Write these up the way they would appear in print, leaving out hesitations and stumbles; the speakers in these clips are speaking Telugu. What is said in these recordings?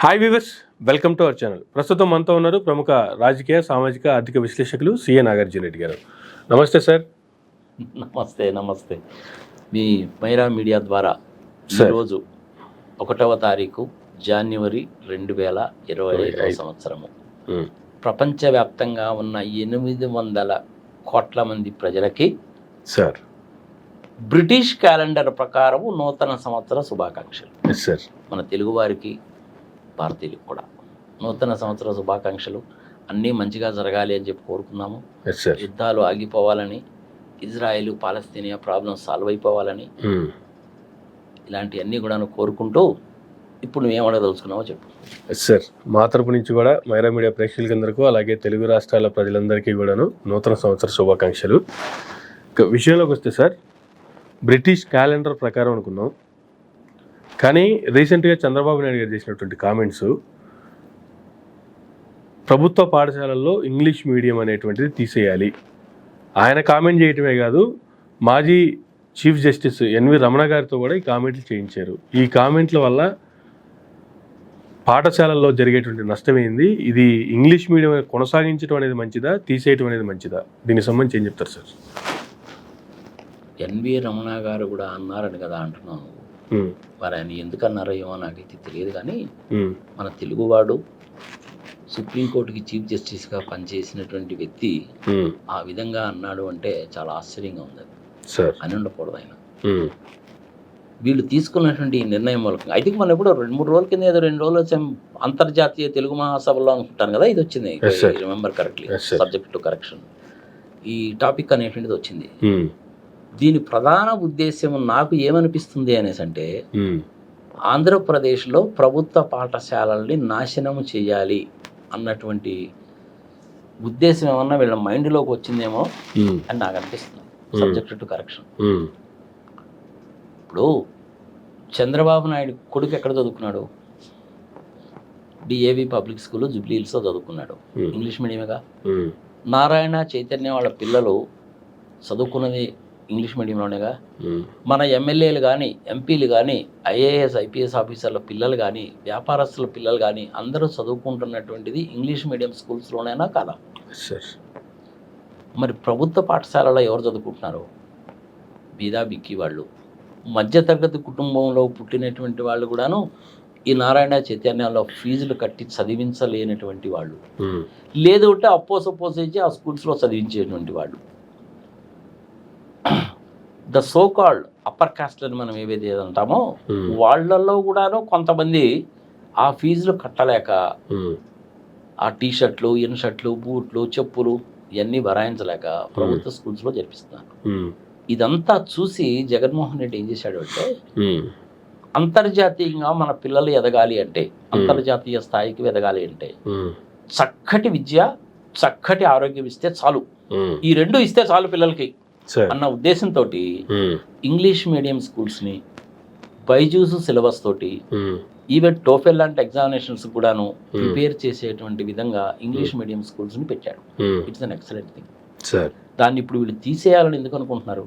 Hi viewers, welcome to our channel. ప్రస్తుతం మనతో ఉన్నారు ప్రముఖ రాజకీయ, సామాజిక, ఆర్థిక విశ్లేషకులు సిఏ నాగార్జున రెడ్డి గారు. నమస్తే సార్. నమస్తే. మీ మైరా మీడియా ద్వారా ఈరోజు 1వ తారీఖు జనవరి 2025 సంవత్సరము ప్రపంచవ్యాప్తంగా ఉన్న 800 కోట్ల మంది ప్రజలకి సార్ బ్రిటిష్ క్యాలెండర్ ప్రకారం నూతన సంవత్సర శుభాకాంక్షలు. సార్ మన తెలుగు వారికి, భారతీయులకు కూడా నూతన సంవత్సర శుభాకాంక్షలు. అన్నీ మంచిగా జరగాలి అని చెప్పి కోరుకున్నాము. యుద్ధాలు ఆగిపోవాలని, ఇజ్రాయెల్ పాలస్తీనియా ప్రాబ్లం సాల్వ్ అయిపోవాలని, ఇలాంటివన్నీ కూడా కోరుకుంటూ ఇప్పుడు నువ్వేమడదలుచుకున్నావో చెప్పు. సార్, మా తరపు నుంచి కూడా మైరా మీడియా ప్రేక్షకులందరికీ, అలాగే తెలుగు రాష్ట్రాల ప్రజలందరికీ కూడాను నూతన సంవత్సర శుభాకాంక్షలు. విషయంలోకి వస్తే సార్, బ్రిటిష్ క్యాలెండర్ ప్రకారం అనుకున్నాం, కానీ రీసెంట్గా చంద్రబాబు నాయుడు గారు చేసినటువంటి కామెంట్స్ ప్రభుత్వ పాఠశాలల్లో ఇంగ్లీష్ మీడియం అనేటువంటిది తీసేయాలి. ఆయన కామెంట్ చేయటమే కాదు, మాజీ చీఫ్ జస్టిస్ ఎన్వి రమణ గారితో కూడా ఈ కామెంట్లు చేయించారు. ఈ కామెంట్ల వల్ల పాఠశాలల్లో జరిగేటువంటి నష్టమైంది. ఇది ఇంగ్లీష్ మీడియం కొనసాగించడం అనేది మంచిదా, తీసేయటం అనేది మంచిదా? దీనికి సంబంధించి ఏం చెప్తారు సార్? ఎన్వి రమణ గారు కూడా అన్నారని కదా అంటున్నాను. మరి ఆయన ఎందుకు అన్నారో ఏమో నాకైతే తెలియదు, కానీ మన తెలుగువాడు సుప్రీంకోర్టుకి చీఫ్ జస్టిస్గా పనిచేసినటువంటి వ్యక్తి ఆ విధంగా అన్నాడు అంటే చాలా ఆశ్చర్యంగా ఉంది. అని ఉండకూడదు ఆయన. వీళ్ళు తీసుకున్నటువంటి నిర్ణయం మూలకంగా అయితే మనం ఎప్పుడో 2-3 రోజుల కింద, ఏదో 2 రోజులు వచ్చాం అంతర్జాతీయ తెలుగు మహాసభలో అనుకుంటాను కదా, ఇది వచ్చింది, remember correctly, subject to correction, ఈ టాపిక్ అనేటువంటిది వచ్చింది. దీని ప్రధాన ఉద్దేశం నాకు ఏమనిపిస్తుంది అనేసి అంటే, ఆంధ్రప్రదేశ్లో ప్రభుత్వ పాఠశాలల్ని నాశనం చేయాలి అన్నటువంటి ఉద్దేశం ఏమన్నా వీళ్ళ మైండ్లోకి వచ్చిందేమో అని నాకు అనిపిస్తుంది. Subject to correction. ఇప్పుడు చంద్రబాబు నాయుడు కొడుకు ఎక్కడ చదువుకున్నాడు? డిఏవి పబ్లిక్ స్కూల్ జూబ్లీ హిల్స్లో చదువుకున్నాడు, ఇంగ్లీష్ మీడియమేగా. నారాయణ చైతన్య వాళ్ళ పిల్లలు చదువుకున్నది ఇంగ్లీష్ మీడియంలోనేగా. మన ఎమ్మెల్యేలు కానీ, ఎంపీలు కానీ, ఐఏఎస్ ఐపీఎస్ ఆఫీసర్ల పిల్లలు కానీ, వ్యాపారస్తుల పిల్లలు కానీ అందరూ చదువుకుంటున్నటువంటిది ఇంగ్లీష్ మీడియం స్కూల్స్లోనైనా కాదా? మరి ప్రభుత్వ పాఠశాలలో ఎవరు చదువుకుంటున్నారు? బీదా బిక్కి వాళ్ళు, మధ్యతరగతి కుటుంబంలో పుట్టినటువంటి వాళ్ళు కూడాను ఈ నారాయణ చైతన్యాల్లో ఫీజులు కట్టి చదివించలేనటువంటి వాళ్ళు, లేదు అంటే అప్పోసపోసేసి ఆ స్కూల్స్లో చదివించేటువంటి వాళ్ళు. The so called upper caste అని మనం ఏవైతే అంటామో వాళ్ళల్లో కూడాను కొంతమంది ఆ ఫీజులు కట్టలేక ఆ టీషర్ట్లు, ఇన్షర్ట్లు, బూట్లు, చెప్పులు ఇవన్నీ భరాయించలేక ప్రభుత్వ స్కూల్స్లో జరిపిస్తున్నారు. ఇదంతా చూసి జగన్మోహన్ రెడ్డి ఏం చేశాడు అంటే, అంతర్జాతీయంగా మన పిల్లలు ఎదగాలి అంటే, అంతర్జాతీయ స్థాయికి ఎదగాలి అంటే చక్కటి విద్య, చక్కటి ఆరోగ్యం ఇస్తే చాలు, ఈ 2 ఇస్తే చాలు పిల్లలకి అన్న ఉద్దేశంతో ఇంగ్లీష్ మీడియం స్కూల్స్ని బైజూస్ సిలబస్ తోటి, ఈవెన్ టోఫెల్ లాంటి ఎగ్జామినేషన్స్ కూడాను ప్రిపేర్ చేసేటువంటి విధంగా ఇంగ్లీష్ మీడియం స్కూల్స్ని పెట్టాడు. It's an excellent thing. దాన్ని ఇప్పుడు వీళ్ళు తీసేయాలని ఎందుకు అనుకుంటున్నారు?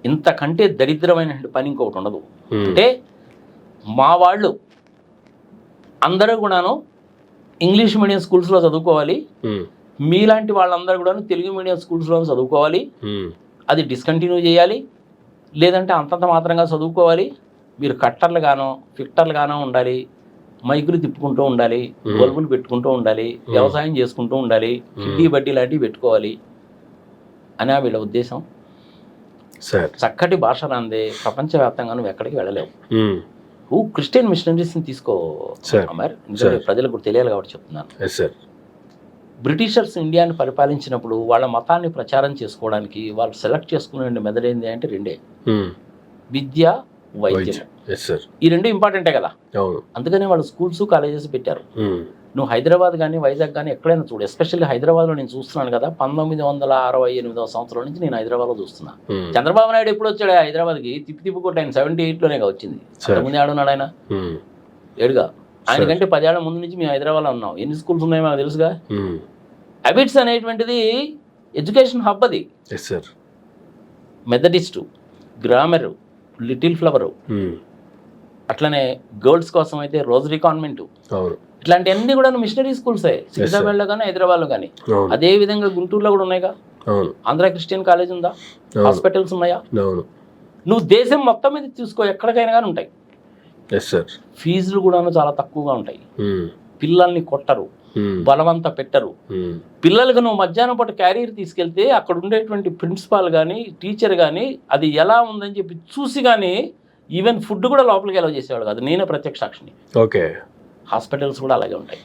ఇంతకంటే దరిద్రమైన పని ఇంకొకటి ఉండదు. అంటే మా వాళ్ళు అందరూ కూడాను ఇంగ్లీష్ మీడియం స్కూల్స్లో చదువుకోవాలి, మీలాంటి వాళ్ళందరూ కూడా తెలుగు మీడియం స్కూల్స్లో చదువుకోవాలి, అది డిస్కంటిన్యూ చేయాలి, లేదంటే అంతంత మాత్రంగా చదువుకోవాలి, మీరు కట్టర్లు గానో ఫిట్టర్లు గానో ఉండాలి, మైకులు తిప్పుకుంటూ ఉండాలి, బల్బులు పెట్టుకుంటూ ఉండాలి, వ్యవసాయం చేసుకుంటూ ఉండాలి, కిడ్డీ బడ్డీ లాంటివి పెట్టుకోవాలి అని వీళ్ళ ఉద్దేశం. చక్కటి భాష రాందే ప్రపంచవ్యాప్తంగా నువ్వు ఎక్కడికి వెళ్ళలేవు. క్రిస్టియన్ మిషనరీస్ని తీసుకో, ప్రజలకు తెలియాలి కాబట్టి చెప్తున్నాను. బ్రిటిషర్స్ ఇండియాని పరిపాలించినప్పుడు వాళ్ళ మతాన్ని ప్రచారం చేసుకోవడానికి వాళ్ళు సెలెక్ట్ చేసుకునే మెథడ్ ఏంటి అంటే 2: విద్య, వైద్యం. ఈ 2 ఇంపార్టెంటే కదా. అందుకని వాళ్ళు స్కూల్స్, కాలేజెస్ పెట్టారు. నువ్వు హైదరాబాద్ కానీ, వైజాగ్ కానీ ఎక్కడైనా చూడు, ఎస్పెషల్లీ హైదరాబాద్లో నేను చూస్తున్నాను కదా, 1968వ సంవత్సరం నుంచి నేను హైదరాబాద్లో చూస్తున్నా. చంద్రబాబు నాయుడు ఎప్పుడు వచ్చాడు హైదరాబాద్కి? తిప్పి కొట్టి ఆయన 78లోనే వచ్చింది. అంతకుముందు ఆడున్నాడు ఆయన, ఏడుగా. ఆయన కంటే 10 ఏళ్ల ముందు నుంచి మేము హైదరాబాద్లో ఉన్నాం. ఎన్ని స్కూల్స్ ఉన్నాయో మాకు తెలుసుగా. అబిట్స్ అనేటువంటిది ఎడ్యుకేషన్ హబ్. అది మెథడిస్టు, గ్రామరు, లిటిల్ ఫ్లవరు, అట్లనే గర్ల్స్ కోసం అయితే రోజరీ కాన్వెంట్, అవును ఇట్లాంటివన్నీ కూడా మిషనరీ స్కూల్సే సికింద్రాబాద్లో కానీ హైదరాబాద్లో కానీ. అవును అదే విధంగా గుంటూరులో కూడా ఉన్నాయిగా, అవును ఆంధ్ర క్రిస్టియన్ కాలేజ్ ఉందా, హాస్పిటల్స్ ఉన్నాయా? అవును నువ్వు దేశం మొత్తం మీద చూసుకో, ఎక్కడికైనా కానీ ఉంటాయి. Yes sir. ఫీజులు కూడా చాలా తక్కువగా ఉంటాయి. పిల్లల్ని కొట్టరు, బలవంత పెట్టరు. పిల్లలకు నువ్వు మధ్యాహ్నం పాటు క్యారియర్ తీసుకెళ్తే అక్కడ ఉండేటువంటి ప్రిన్సిపాల్ కానీ టీచర్ కానీ అది ఎలా ఉందని చెప్పి చూసి కానీ ఈవెన్ ఫుడ్ కూడా లోపలికి ఎలా చేసేవాడు కాదు. నేనే ప్రత్యక్ష సాక్షిని. ఓకే. హాస్పిటల్స్ కూడా అలాగే ఉంటాయి.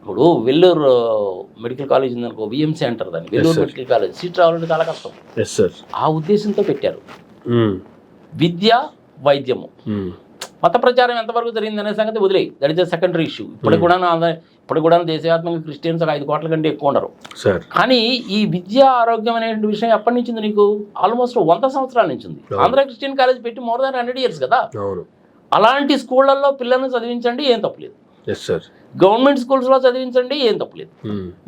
ఇప్పుడు వెల్లూరు మెడికల్ కాలేజ్ ఉందనుకో, విఎంసీ అంటారు దాన్ని, వెల్లూరు మెడికల్ కాలేజ్. సీట్ రావాలంటే చాలా కష్టం. ఆ ఉద్దేశంతో పెట్టారు. విద్య, వైద్యము, మత ప్రచారం ఎంతవరకు జరిగింది అనే సంగతి వదిలేయి, that is the secondary issue. ఇప్పుడు కూడా దేశవ్యాప్తంగా క్రిస్టియన్స్ 5 కోట్ల కంటే ఎక్కువ ఉండరు. కానీ ఈ విద్య, ఆరోగ్యం అనేటువంటి విషయం ఎప్పటి నుంచి ఉంది నీకు? ఆల్మోస్ట్ 100 సంవత్సరాల నుంచి ఉంది. ఆంధ్ర క్రిస్టియన్ కాలేజ్ పెట్టి మోర్ దాన్ 100 years కదా. అలాంటి స్కూళ్ళల్లో పిల్లల్ని చదివించండి, ఏం తప్పలేదు. గవర్నమెంట్ స్కూల్స్లో చదివించండి, ఏం తప్పలేదు.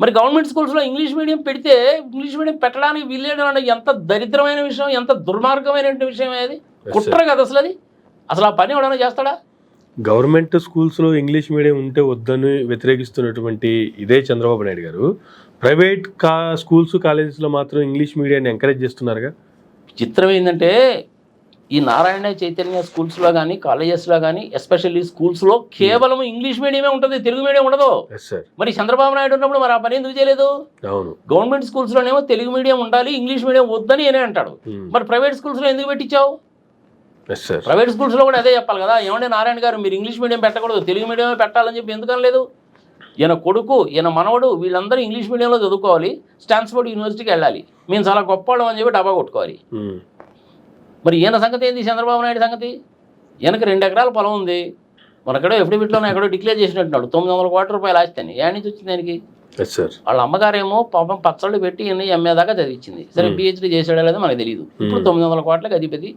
మరి గవర్నమెంట్ స్కూల్స్లో ఇంగ్లీష్ మీడియం పెడితే, ఇంగ్లీష్ మీడియం పెట్టడానికి వీల్లేదు అంటే ఎంత దరిద్రమైన విషయం, ఎంత దుర్మార్గమైన విషయం అది. కుట్ర కదా అసలు ఆ పని ఎవడైనా చేస్తాడా? గవర్నమెంట్ స్కూల్స్లో ఇంగ్లీష్ మీడియం ఉంటే వద్దని వ్యతిరేకిస్తున్నటువంటి ఇదే చంద్రబాబు నాయుడు గారు ప్రైవేట్ స్కూల్స్ కాలేజెస్లో మాత్రం ఇంగ్లీష్ మీడియాన్ని ఎంకరేజ్ చేస్తున్నారుగా. చిత్రం ఏంటంటే ఈ నారాయణ చైతన్య స్కూల్స్లో కానీ కాలేజెస్లో కానీ ఎస్పెషల్లీ స్కూల్స్లో కేవలం ఇంగ్లీష్ మీడియమే ఉంటుంది, తెలుగు మీడియం ఉండదు. మరి చంద్రబాబు నాయుడు ఉన్నప్పుడు మరి ఆ పని ఎందుకు చేయలేదు? గవర్నమెంట్ స్కూల్స్లోనేమో తెలుగు మీడియం ఉండాలి, ఇంగ్లీష్ మీడియం వద్దని నేనే అంటాడు. మరి ప్రైవేట్ స్కూల్స్లో ఎందుకు పెట్టించావు? ప్రైవేట్ స్కూల్స్లో కూడా అదే చెప్పాలి కదా. ఏమంటే నారాయణ గారు మీరు ఇంగ్లీష్ మీడియం పెట్టకూడదు, తెలుగు మీడియమే పెట్టాలని చెప్పి ఎందుకు అనలేదు? ఈయన కొడుకు, ఈయన మనవడు వీళ్ళందరూ ఇంగ్లీష్ మీడియంలో చదువుకోవాలి, స్టాన్ఫోర్డ్ యూనివర్సిటీకి వెళ్ళాలి, మేము చాలా గొప్పవాళ్ళం అని చెప్పి డబ్బా కొట్టుకోవాలి. మరి ఈయన సంగతి ఏంది? చంద్రబాబు నాయుడు సంగతి, ఈయనకి 2 ఎకరాల పొలం ఉంది, మనెక్కడో ఎఫిడవిట్లో ఎక్కడో డిక్లేర్ చేసినట్టున్నాడు 900 కోట్ల రూపాయలు ఆస్తిని. ఏడ నుంచి వచ్చింది ఆయనకి? వాళ్ళ అమ్మగారేమో పాపం పచ్చళ్ళు పెట్టి ఎంఏ దాకా చదివించింది. సరే పిహెచ్డీ చేసాడో లేదో మనకు తెలియదు. ఇప్పుడు 900 కోట్లకి అధిపతి,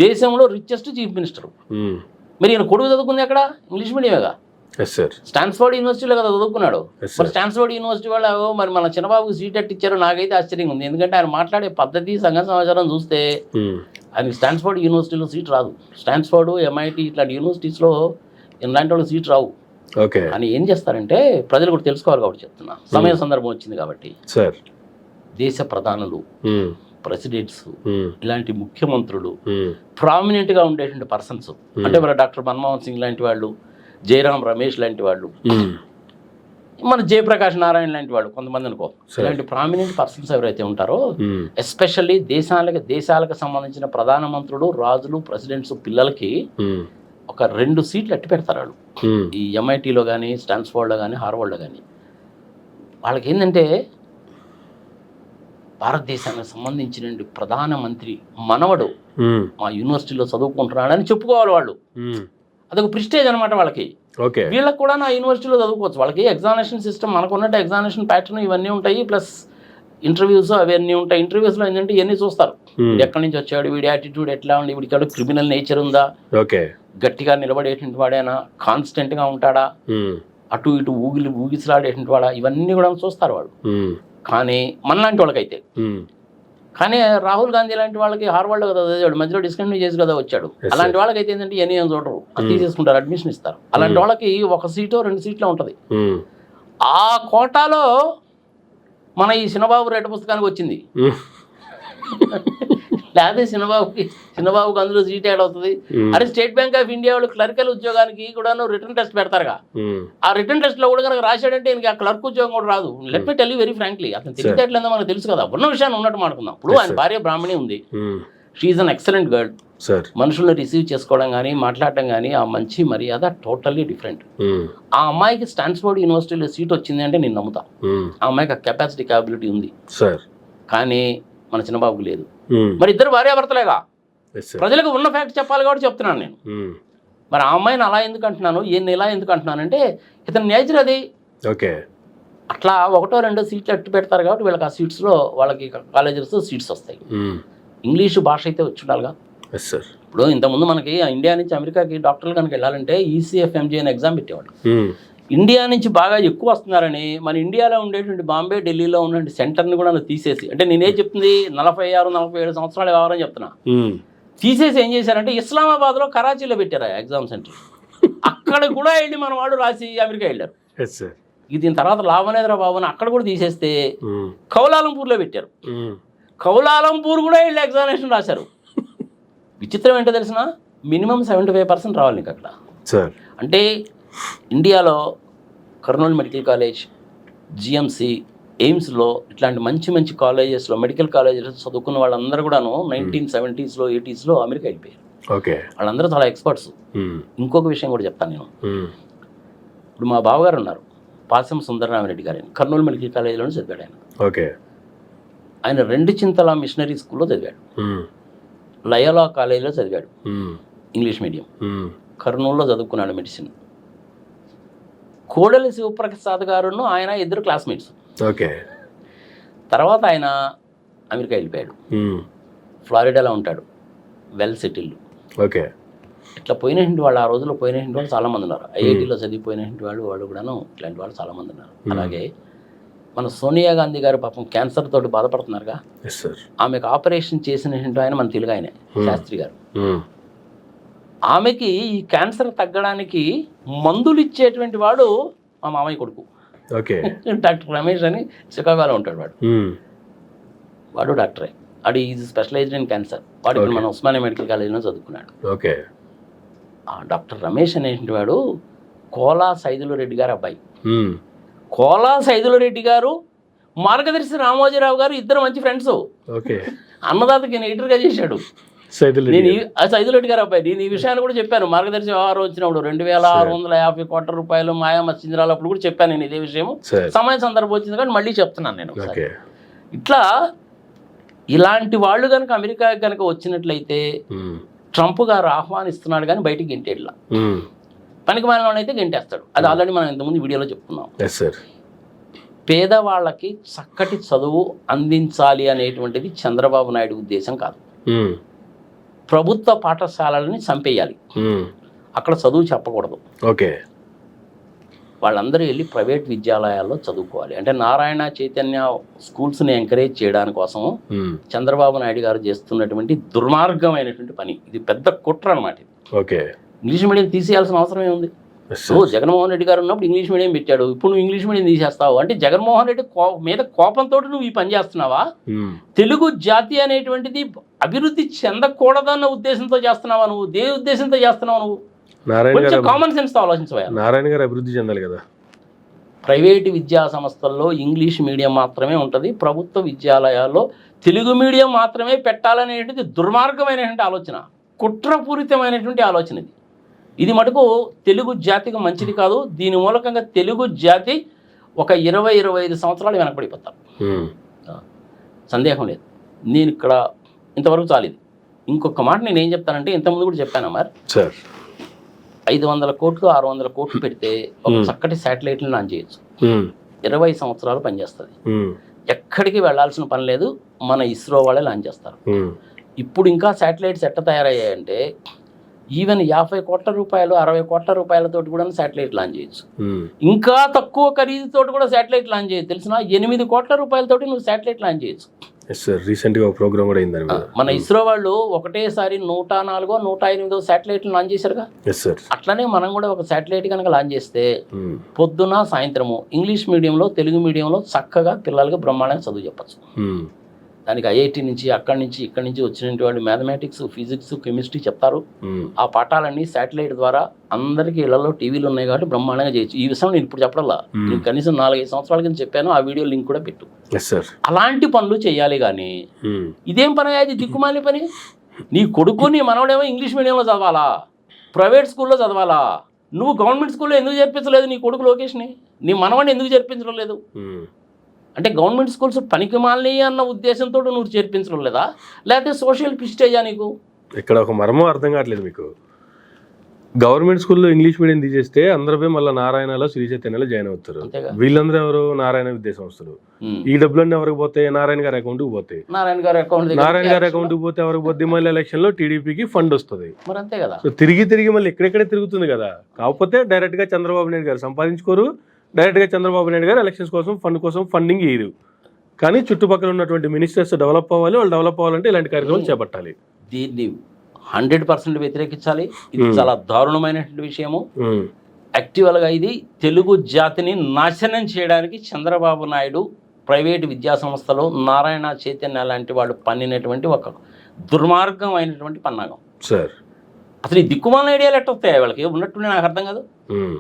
దేశంలో రిచెస్ట్ చీఫ్ మినిస్టర్. మరి ఈయన కొడుకు చదువుకుంది ఎక్కడ? ఇంగ్లీష్ మీడియమేగా. స్టాన్ఫోర్డ్ యూనివర్సిటీలో కదా చదువుకున్నాడు. మరి స్టాన్ఫోర్డ్ యూనివర్సిటీ వాళ్ళు మరి మన చిన్నబాబుకి సీట్ ఇచ్చారో నాకైతే ఆశ్చర్యంగా ఉంది. ఎందుకంటే ఆయన మాట్లాడే పద్ధతి, సంఘ సమాచారం చూస్తే ఆయనకి స్టాన్ఫోర్డ్ యూనివర్సిటీలో సీట్ రాదు. స్టాన్ఫోర్డ్, ఎంఐటి ఇట్లాంటి యూనివర్సిటీస్లో ఇలాంటి వాళ్ళు సీట్ రావు. అని ఏం చేస్తారంటే ప్రజలు కూడా తెలుసుకోవాలి కాబట్టి చెప్తున్నా, సమయ సందర్భం వచ్చింది కాబట్టి. దేశ ప్రధానులు, ప్రెసిడెంట్స్, ఇలాంటి ముఖ్యమంత్రులు, ప్రామినెంట్ గా ఉండేటువంటి పర్సన్స్ అంటే మన డాక్టర్ మన్మోహన్ సింగ్ లాంటి వాళ్ళు, జయరాం రమేష్ లాంటి వాళ్ళు, మన జయప్రకాష్ నారాయణ లాంటి వాళ్ళు, కొంతమంది అనుకో, ఇలాంటి ప్రామినెంట్ పర్సన్స్ ఎవరైతే ఉంటారో ఎస్పెషల్లీ దేశాలకు సంబంధించిన ప్రధానమంత్రులు, రాజులు, ప్రెసిడెంట్స్ పిల్లలకి ఒక 2 సీట్లు అట్టి పెడతారు వాళ్ళు. ఈ ఎంఐటీలో కానీ, స్టాన్ఫోర్డ్లో కానీ, హార్వర్డ్లో కానీ. వాళ్ళకి ఏంటంటే భారతదేశానికి సంబంధించిన ప్రధానమంత్రి మనవడు మా యూనివర్సిటీలో చదువుకుంటున్నాడని చెప్పుకోవాలి వాళ్ళు. అదొక ప్రిస్టేజ్ అనమాట వాళ్ళకి. వీళ్ళకి కూడా నా యూనివర్సిటీలో చదువుకోవచ్చు. వాళ్ళకి ఎగ్జామినేషన్ సిస్టమ్ మనకున్నట్టు ఎగ్జామినేషన్ ప్యాటర్న్ ఇవన్నీ ఉంటాయి, ప్లస్ ఇంటర్వ్యూస్ అవన్నీ ఉంటాయి. ఇంటర్వ్యూస్లో ఏంటంటే ఇవన్నీ చూస్తారు. ఎక్కడి నుంచి వచ్చాడు, వీడి యాటిట్యూడ్ ఎట్లా ఉంది, వీడికి క్రిమినల్ నేచర్ ఉందా, గట్టిగా నిలబడేటువంటి వాడేనా, కాన్స్టెంట్గా ఉంటాడా, అటు ఇటు ఊగిసలాడేటువంటి వాడా, ఇవన్నీ కూడా చూస్తారు వాళ్ళు. కానీ మనలాంటి వాళ్ళకైతే, కానీ రాహుల్ గాంధీ లాంటి వాళ్ళకి హార్వర్డ్లో కదా చదివాడు, మధ్యలో డిస్కంటిన్యూ చేసి కదా వచ్చాడు. అలాంటి వాళ్ళకైతే ఏంటంటే ఇవన్నీ ఏం చూడరు, అది తీసేసుకుంటారు, అడ్మిషన్ ఇస్తారు. అలాంటి వాళ్ళకి 1 సీటో 2 సీట్లో ఉంటుంది. ఆ కోటాలో మన ఈ చిన్నబాబు రేట పుస్తకానికి వచ్చింది. లేకపోతే చిన్నబాబుకి అందులో సీట్ యాడ్ అవుతుంది. అరే స్టేట్ బ్యాంక్ ఆఫ్ ఇండియా వాళ్ళు క్లర్కల్ ఉద్యోగానికి కూడా రిటర్న్ టెస్ట్ పెడతారుగా. ఆ రిటర్న్ టెస్ట్ లో కూడా కనుక రాశాడంటే ఈయనకి ఆ క్లర్క్ ఉద్యోగం కూడా రాదు. Let me tell you very frankly, అతను తెలియట్లేదో మనకు తెలుసు కదా. ఉన్న విషయాన్ని ఉన్నట్టు మాట్లాడుకుందాం. ఇప్పుడు ఆయన భార్య బ్రాహ్మణి ఉంది, షీఈ్ అన్ ఎక్సలెంట్ గర్ల్. మనుషులను రిసీవ్ చేసుకోవడం కానీ, మాట్లాడటం కానీ, ఆ మంచి మర్యాద టోటల్లీ డిఫరెంట్. ఆ అమ్మాయికి స్టాన్ఫోర్డ్ యూనివర్సిటీలో సీట్ వచ్చింది అంటే నేను నమ్ముతా. ఆ అమ్మాయికి ఆ కెపాసిటీ, క్యాపబిలిటీ ఉంది. కానీ మన చిన్నబాబుకి లేదు. మరి ఇద్దరు భార్యాభర్తలేగా, ప్రజలకు ఉన్న ఫ్యాక్ట్ చెప్పాలి కాబట్టి చెప్తున్నాను నేను. మరి ఆ అమ్మాయిని అలా ఎందుకు అంటున్నాను, ఈయన ఇలా ఎందుకు అంటున్నానంటే ఇతని నేచర్ అది. అట్లా 1-2 సీట్లు అట్టు పెడతారు కాబట్టి వీళ్ళకి ఆ సీట్స్లో, వాళ్ళకి కాలేజెస్ సీట్స్ వస్తాయి. ఇంగ్లీషు భాష అయితే వచ్చి ఉండాలిగా. ఇప్పుడు ఇంతకుముందు మనకి ఇండియా నుంచి అమెరికాకి డాక్టర్లు కనుక వెళ్ళాలంటే ECFMG అనే ఎగ్జామ్ పెట్టేవాళ్ళు. ఇండియా నుంచి బాగా ఎక్కువ వస్తున్నారని మన ఇండియాలో ఉండేటువంటి బాంబే, ఢిల్లీలో ఉన్నటువంటి సెంటర్ని కూడా తీసేసి, అంటే నేనేం చెప్తుంది 46-47 సంవత్సరాలు కావాలని చెప్తున్నా, తీసేసి ఏం చేశారంటే ఇస్లామాబాద్లో కరాచీలో పెట్టారు ఆ ఎగ్జామ్ సెంటర్. అక్కడ కూడా వెళ్ళి మన వాడు రాసి అమెరికా వెళ్ళారు. Yes sir. దీని తర్వాత లాభనేద్ర బాబు అని అక్కడ కూడా తీసేస్తే కౌలాలంపూర్లో పెట్టారు. కౌలాలంపూర్ కూడా వెళ్ళి ఎగ్జామినేషన్ రాశారు. విచిత్రం ఏంటో తెలిసిన, మినిమం 75% రావాలి నీకు అక్కడ సార్. అంటే ఇండియాలో కర్నూలు మెడికల్ కాలేజ్, జిఎంసి, ఎయిమ్స్లో ఇట్లాంటి మంచి మంచి కాలేజెస్లో, మెడికల్ కాలేజెస్ చదువుకున్న వాళ్ళందరూ కూడాను 1970s, 80s అమెరికా వెళ్ళిపోయారు. ఓకే. వాళ్ళందరూ చాలా ఎక్స్పర్ట్స్. ఇంకొక విషయం కూడా చెప్తాను నేను. ఇప్పుడు మా బావగారు ఉన్నారు, పాసం సుందరరామరెడ్డి గారు, కర్నూలు మెడికల్ కాలేజీలోనే చదివాడు ఆయన. ఓకే. ఆయన 2 చింతల మిషనరీ స్కూల్లో చదివాడు, లయోలా కాలేజీలో చదివాడు ఇంగ్లీష్ మీడియం, కర్నూలులో చదువుకున్నాడు మెడిసిన్. కోడలి శివప్రసాద్ గారును ఆయన ఇద్దరు క్లాస్మేట్స్. ఓకే. తర్వాత ఆయన అమెరికా వెళ్ళిపోయాడు, ఫ్లారిడాలో ఉంటాడు, వెల్ సెటిల్డ్. ఓకే. ఇట్లా పోయినటువంటి వాళ్ళు, ఆ రోజుల్లో పోయినటువంటి వాళ్ళు చాలామంది ఉన్నారు. ఐఐటీలో చదివిపోయినటువంటి వాళ్ళు కూడాను ఇట్లాంటి వాళ్ళు చాలామంది ఉన్నారు. అలాగే మన సోనియా గాంధీ గారు పాపం క్యాన్సర్ తోటి బాధపడుతున్నారుగా, ఆమెకు ఆపరేషన్ చేసినటువంటి ఆయన మన తెలుగు ఆయనే, శాస్త్రి గారు. ఆమెకి ఈ క్యాన్సర్ తగ్గడానికి మందులు ఇచ్చేటువంటి వాడు మా మామయ్య కొడుకు. ఓకే. డాక్టర్ రమేష్ అని చికాగోలో ఉంటాడు వాడు. వాడు డాక్టరే, వాడు ఈజ్ స్పెషలైజ్డ్ ఇన్ క్యాన్సర్. వాడు ఇప్పుడు మన ఉస్మానియా మెడికల్ కాలేజీలో చదువుకున్నాడు. ఓకే. ఆ డాక్టర్ రమేష్ అనేటువంటి వాడు కోలా సైదులు రెడ్డి గారు అబ్బాయి. కోలా సైదులు రెడ్డి గారు, మార్గదర్శి రామోజీరావు గారు ఇద్దరు మంచి ఫ్రెండ్స్. ఓకే. అన్నదాతకి ఎడిటర్గా చేశాడు సైదులు రెడ్డి గారు అబ్బాయి. నేను ఈ విషయాన్ని కూడా చెప్పాను, మార్గదర్శి వ్యవహారం వచ్చినప్పుడు 2650 కోట్ల రూపాయలు మాయా మత్స్యంద్రాలు అప్పుడు కూడా చెప్పాను నేను ఇదే విషయం. సమయ సందర్భం వచ్చింది కానీ మళ్ళీ చెప్తున్నాను నేను ఒకసారి. ఇట్లా ఇలాంటి వాళ్ళు కనుక అమెరికా కనుక వచ్చినట్లయితే ట్రంప్ గారు ఆహ్వానిస్తున్నాడు కానీ బయటికి గెంటేట్లా, పనికి మాలినైతే గెంటేస్తాడు. అది ఆల్రెడీ మనం ఇంతకుముందు వీడియోలో చెప్పుకున్నాం. పేదవాళ్ళకి చక్కటి చదువు అందించాలి అనేటువంటిది చంద్రబాబు నాయుడు ఉద్దేశం కాదు. ప్రభుత్వ పాఠశాలలని చంపేయాలి, అక్కడ చదువు చెప్పకూడదు. ఓకే. వాళ్ళందరూ వెళ్ళి ప్రైవేట్ విద్యాలయాల్లో చదువుకోవాలి. అంటే నారాయణ చైతన్య స్కూల్స్ని ఎంకరేజ్ చేయడానికి కోసం చంద్రబాబు నాయుడు గారు చేస్తున్నటువంటి దుర్మార్గమైనటువంటి పని. ఇది పెద్ద కుట్ర అన్నమాట. ఓకే. ఇంగ్లీష్ మీడియం తీసేయాల్సిన అవసరం ఏముంది? జగన్మోహన్ రెడ్డి గారు ఉన్నప్పుడు ఇంగ్లీష్ మీడియం పెట్టాడు, ఇప్పుడు నువ్వు ఇంగ్లీష్ మీడియం తీసేస్తావు అంటే జగన్మోహన్ రెడ్డి మీద కోపంతో నువ్వు ఈ పని చేస్తున్నావా? తెలుగు జాతి అనేటువంటిది అభివృద్ధి చెందకూడదన్న ఉద్దేశంతో చేస్తున్నావా నువ్వు? దేని ఉద్దేశంతో చేస్తున్నావు నువ్వు? కామన్ సెన్స్ తో ఆలోచించవా? నారాయణ గారు అభివృద్ధి చెందాలి కదా. ప్రైవేటు విద్యా సంస్థల్లో ఇంగ్లీష్ మీడియం మాత్రమే ఉంటుంది, ప్రభుత్వ విద్యాలయాల్లో తెలుగు మీడియం మాత్రమే పెట్టాలనేటువంటిది దుర్మార్గమైనటువంటి ఆలోచన, కుట్రపూరితమైనటువంటి ఆలోచన. ఇది మటుకు తెలుగు జాతికి మంచిది కాదు. దీని మూలకంగా తెలుగు జాతి ఒక 20-25 సంవత్సరాలు వెనకబడిపోతారు, సందేహం లేదు. నేను ఇక్కడ ఇంతవరకు చాలేదు. ఇంకొక మాట నేను ఏం చెప్తానంటే, ఇంతకుముందు కూడా చెప్పాను మరి, 500 కోట్లు 600 కోట్లు పెడితే ఒక చక్కటి శాటిలైట్ని లాంచ్ చేయొచ్చు. 20 సంవత్సరాలు పనిచేస్తుంది, ఎక్కడికి వెళ్లాల్సిన పని లేదు. మన ఇస్రో వాళ్ళే లాంచ్ చేస్తారు. ఇప్పుడు ఇంకా శాటిలైట్స్ ఎట్ట తయారయ్యాయంటే ఈవెన్ 50 కోట్ల రూపాయలు 60 కోట్ల రూపాయలతో కూడా శాటిలైట్ లాంచ్ చేయొచ్చు. ఇంకా తక్కువ ఖరీదుతో కూడా శాటిలైట్ లాంచ్ చేయొచ్చు. తెలిసిన 8 కోట్ల రూపాయలతో నువ్వు శాటిలైట్ లాంచ్ చేయొచ్చు. మన ఇస్రో వాళ్ళు ఒకటేసారి 104, 108 శాటిలైట్లు లాంచ్ చేశారుగా. అట్లనే మనం కూడా ఒక శాటిలైట్ కనుక లాంచ్ చేస్తే పొద్దున సాయంత్రము ఇంగ్లీష్ మీడియంలో తెలుగు మీడియంలో చక్కగా పిల్లలకి బ్రహ్మాండంగా చదువు చెప్పచ్చు. దానికి ఐఐటి నుంచి అక్కడి నుంచి ఇక్కడి నుంచి వచ్చినటువంటి వాళ్ళు మ్యాథమెటిక్స్, ఫిజిక్స్, కెమిస్ట్రీ చెప్తారు. ఆ పాఠాలన్నీ శాటిలైట్ ద్వారా అందరికీ ఇళ్లలో టీవీలు ఉన్నాయి కాబట్టి బ్రహ్మాండంగా చేయొచ్చు. ఈ విషయం నేను ఇప్పుడు చెప్పడల్లా, నేను కనీసం 4-5 సంవత్సరాల కింద చెప్పాను. ఆ వీడియో లింక్ కూడా పెట్టు. అలాంటి పనులు చేయాలి కానీ ఇదేం పని? అది దిక్కుమాలి పని. నీ కొడుకు నీ మనవడేమో ఇంగ్లీష్ మీడియంలో చదవాలా, ప్రైవేట్ స్కూల్లో చదవాలా? నువ్వు గవర్నమెంట్ స్కూల్లో ఎందుకు చేర్పించలేదు నీ కొడుకు లోకేష్ని? నీ మనవడిని ఎందుకు చేర్పించడం లేదు? అంటే గవర్నమెంట్ స్కూల్స్ పనికిమాలి అన్న ఉద్దేశంతో నువ్వు చేర్పించడం లేదా, లేకపోతే సోషల్ ప్రిస్టేజా నీకు? ఇక్కడ ఒక మర్మం అర్థం కావట్లేదు మీకు. గవర్నమెంట్ స్కూల్లో ఇంగ్లీష్ మీడియం తీసేస్తే అందరూ మళ్ళీ నారాయణలో, శ్రీ చైతన్యలో జాయిన్ అవుతారు. వీళ్ళందరూ ఎవరు? నారాయణ విద్యా సంస్థలు. ఈ డబ్బులన్నీ ఎవరికి పోతాయి? నారాయణ గారి అకౌంట్కి పోతాయి. నారాయణ గారి అకౌంట్కి పోతే ఎవరికి పోతే మళ్ళీ ఎలక్షన్ లో టీడీపీకి ఫండ్ వస్తుంది. మరి అంతే కదా. సో తిరిగి మళ్ళీ ఎక్కడెక్కడే తిరుగుతుంది కదా. కాకపోతే డైరెక్ట్ గా చంద్రబాబు నాయుడు గారు సంపాదించుకోరు, డైరెక్ట్గా చంద్రబాబు నాయుడు గారు ఎలక్షన్స్ కోసం ఫండింగ్ ఇయ్యరు. కానీ చుట్టుపక్కల ఉన్నటువంటి మినిస్టర్స్ డెవలప్ అవ్వాలి. వాళ్ళు డెవలప్ అవ్వాలంటే ఇలాంటి కార్యక్రమాలు చేపట్టాలి. దీన్ని 100% వ్యతిరేకించాలి. ఇది చాలా దారుణమైనటువంటి విషయము. ఉమ్, యాక్చువల్గా ఇది తెలుగు జాతిని నాశనం చేయడానికి చంద్రబాబు నాయుడు ప్రైవేటు విద్యా సంస్థలు నారాయణ చైతన్య లాంటి వాళ్ళు పన్నినటువంటి ఒక దుర్మార్గమైనటువంటి పన్నాగం. సార్ అసలు ఈ దిక్కుమాల ఐడియాలు ఎట్ట వస్తాయి వాళ్ళకి ఉన్నట్టుండే నాకు అర్థం కాదు. ఉమ్,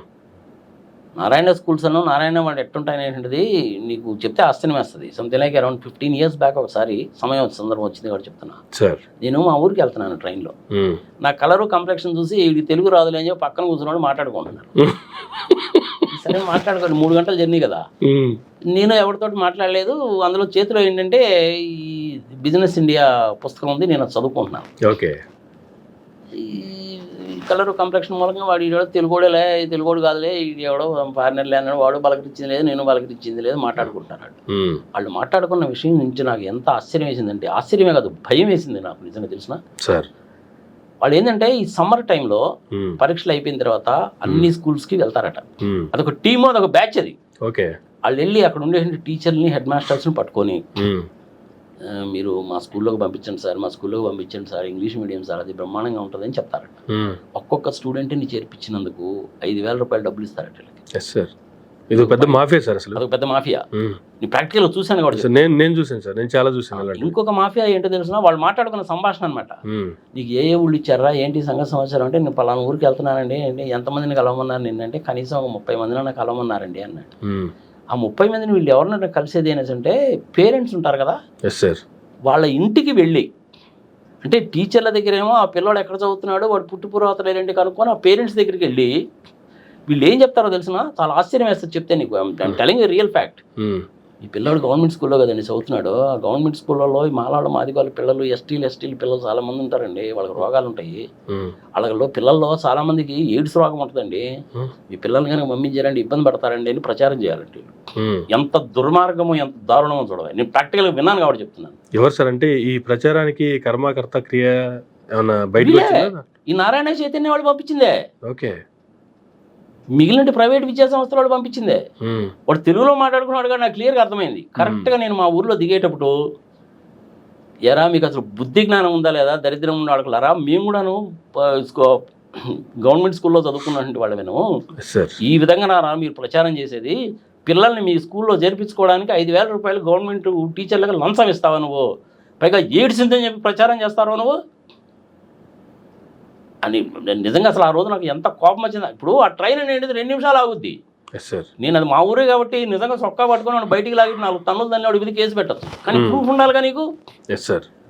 నారాయణ స్కూల్స్ అను నారాయణ వాళ్ళు ఎట్టుంటాయనేటువంటిది నీకు చెప్తే ఆశ్చర్యం వేస్తుంది. Something like around 15 years back ఒకసారి సందర్భం వచ్చింది కాబట్టి చెప్తున్నా. సార్ నేను మా ఊరికి వెళ్తున్నాను ట్రైన్లో. ఉమ్, నా కలరు కంప్లెక్షన్ చూసి ఇది తెలుగు రాదులే అని చెప్పి పక్కన కూర్చున్నాడు మాట్లాడుకుంటున్నారు. సరే మాట్లాడుకోండి, 3 గంటల జర్నీ కదా. ఉమ్, నేను ఎవరితోటి మాట్లాడలేదు. అందులో చేతిలో ఏంటంటే ఈ బిజినెస్ ఇండియా పుస్తకం ఉంది, నేను అది చదువుకుంటున్నాను. ఓకే. ఈ కలర్ కంప్లెక్షన్ మూలంగా వాడు ఈడో తెలుగోడేలే, తెలుగోడు కాదులే, ఇది ఎవడో ఫారినర్లే అన్నాడు, వాడు బలకరించింది లేదు, నేను బలకరించింది లేదు మాట్లాడుకుంటున్నాడు. ఉమ్, వాళ్ళు మాట్లాడుకున్న విషయం నుంచి నాకు ఎంత ఆశ్చర్యం వేసిందంటే, ఆశ్చర్యమే కాదు భయం వేసింది నాకు నిజంగా తెలిసిన. సార్ వాళ్ళు ఏంటంటే ఈ సమ్మర్ టైంలో ఉమ్, పరీక్షలు అయిపోయిన తర్వాత అన్ని స్కూల్స్కి వెళ్తారట. ఉమ్, అదొక టీము, అదొక బ్యాచ్. అది ఓకే. వాళ్ళు వెళ్ళి అక్కడ ఉండే టీచర్ని, హెడ్ మాస్టర్స్ని పట్టుకొని ఉమ్, మీరు మా స్కూల్లోకి పంపించండి సార్, మా స్కూల్లోకి పంపించండి సార్, ఇంగ్లీష్ మీడియం సార్, అది బ్రహ్మాండంగా ఉంటుందని చెప్తారట. ఉమ్, ఒక్కొక్క స్టూడెంట్ని చేర్పించినందుకు 5,000 రూపాయలు డబ్బులు ఇస్తారట వీళ్ళకి. Yes sir. ఇది ఒక పెద్ద మాఫియా సార్ అసలు. అదొక పెద్ద మాఫియా. ఉమ్, నీ ప్రాక్టికల్గా చూశాను కూడా. సార్ నేను చూసాను సార్, నేను చాలా చూసాను అలాంటి. ఇంకొక మాఫియా ఏంటో తెలిసిన, వాళ్ళు మాట్లాడుకున్న సంభాషణ అనమాట. ఉమ్, నీకు ఏ ఊళ్ళు ఇచ్చారా, ఏంటి సంగతి సమాచారం అంటే, నేను పలానా ఊరికి వెళ్తున్నానండి, అంటే ఎంతమందిని కలవమన్నారు నిన్నంటే, కనీసం ఒక 30 మందిని కలవమన్నారండి అన్నాడు. ఉమ్, ఆ 30 మందిని వీళ్ళు ఎవరినైనా కలిసేది అనేసి అంటే పేరెంట్స్ ఉంటారు కదా, ఎస్ సార్. వాళ్ళ ఇంటికి వెళ్ళి, అంటే టీచర్ల దగ్గరేమో ఆ పిల్లోడు ఎక్కడ చదువుతున్నాడు, వాడు పుట్టుపురాతలు ఏంటి కనుక్కొని ఆ పేరెంట్స్ దగ్గరికి వెళ్ళి వీళ్ళు ఏం చెప్తారో తెలిసిన, చాలా ఆశ్చర్యం వేస్తుంది చెప్తే నీకు. I'm telling real fact. ఈ పిల్లడు గవర్నమెంట్ స్కూల్లో కదండి చదువుతున్నాడు. ఆ గవర్నమెంట్ స్కూళ్ళలో ఈ మాలాడు మాదిగోళ్ళ పిల్లలు, ఎస్టీలు పిల్లలు చాలా మంది ఉంటారండి. వాళ్ళకి రోగాలు ఉంటాయి. వాళ్ళలో పిల్లల్లో చాలా మందికి ఎయిడ్స్ రోగం ఉంటుందండి. ఈ పిల్లల్ని కనుక పంపించారండి ఇబ్బంది పడతారండి అని ప్రచారం చేయాలండి. ఎంత దుర్మార్గమో, ఎంత దారుణమో చూడవాలి. నేను ప్రాక్టికల్గా విన్నాను కాబట్టి చెప్తున్నాను. ఎవరు సార్ అంటే ఈ ప్రచారానికి కర్మకర్త క్రియ ఏమన్నా బయటకు వచ్చిందా? ఈ నారాయణ చైతన్య వాళ్ళు పంపించిందే. ఓకే. మిగిలిన ప్రైవేట్ విద్యా సంస్థల వాడు పంపించిందే. వాడు తెలుగులో మాట్లాడుకున్నాడు కానీ నాకు క్లియర్గా అర్థమైంది. కరెక్ట్గా నేను మా ఊర్లో దిగేటప్పుడు, ఎరా మీకు అసలు బుద్ధి జ్ఞానం ఉందా లేదా, దరిద్రం ఉన్న వాళ్ళకులారా, మేము కూడాను గవర్నమెంట్ స్కూల్లో చదువుకున్నటువంటి వాళ్ళమేను, ఈ విధంగా నారా మీరు ప్రచారం చేసేది, పిల్లల్ని మీ స్కూల్లో చేర్పించుకోవడానికి 5,000 రూపాయలు గవర్నమెంట్ టీచర్లకు లంచం ఇస్తావా నువ్వు, పైగా ఎయిడ్స్ ఉందని చెప్పి ప్రచారం చేస్తారో నువ్వు అని. నిజంగా అసలు ఆ రోజు నాకు ఎంత కోపం వచ్చింది. ఇప్పుడు ఆ ట్రైన్ అనేది 2 నిమిషాలు ఆగుద్ది. నేను అది మా ఊరే కాబట్టి నిజంగా సొక్కా పట్టుకొని బయటికి లాగి 4 టన్నులు దాన్ని వాడి మీద కేసు పెట్టచ్చు. కానీ ప్రూఫ్ ఉండాలిగా నీకు.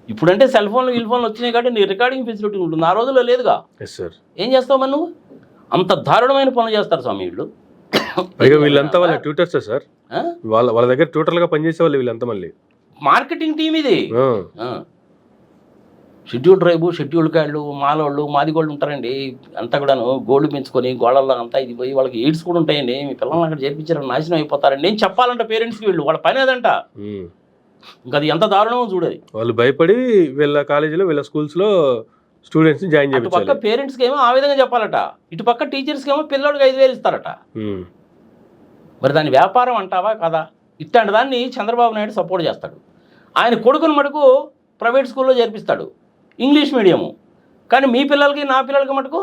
ఇప్పుడంటే సెల్ ఫోన్లు వచ్చినాయి కాబట్టి నీ రికార్డింగ్ ఫెసిలిటీ ఉంటుంది. ఆ రోజుల్లో లేదుగా. ఏం చేస్తావు మరి నువ్వు? అంత దారుణమైన పనులు చేస్తారు స్వామి వీళ్ళు. వీళ్ళంతా వాళ్ళ ట్యూటర్స్ సార్, వాళ్ళ దగ్గర ట్యూటర్లుగా పనిచేసే వాళ్ళు వీళ్ళంతా. మళ్ళీ మార్కెటింగ్ టీం ఇది. షెడ్యూల్ ట్రైబు, షెడ్యూల్ క్యాడ్లు, మాలోళ్ళు, మాదిగోళ్ళు ఉంటారండి. అంతా కూడాను గోల్డ్ పెంచుకొని గోడల్లో అంతా ఇది పోయి వాళ్ళకి ఎయిడ్స్ కూడా ఉంటాయండి. మీ పిల్లల్ని అక్కడ చేర్పించారు, నాశనం అయిపోతారండి నేను చెప్పాలంట పేరెంట్స్కి. వీళ్ళు వాళ్ళ పని అదంట. ఇంకా అది ఎంత దారుణమో చూడది. వాళ్ళు భయపడి వీళ్ళ కాలేజీలో, వీళ్ళ స్కూల్స్లో స్టూడెంట్స్ని జాయిన్ చేయాలి. పక్క పేరెంట్స్కి ఏమో ఆ విధంగా చెప్పాలట, ఇటు పక్క టీచర్స్కి ఏమో పిల్లడికి 5,000 ఇస్తారట. మరి దాని వ్యాపారం అంటావా కదా? ఇట్లాంటి దాన్ని చంద్రబాబు నాయుడు సపోర్ట్ చేస్తాడు. ఆయన కొడుకుని మటుకు ప్రైవేట్ స్కూల్లో చేర్పిస్తాడు, ఇంగ్లీష్ మీడియము. కానీ మీ పిల్లలకి, నా పిల్లలకి మటుకు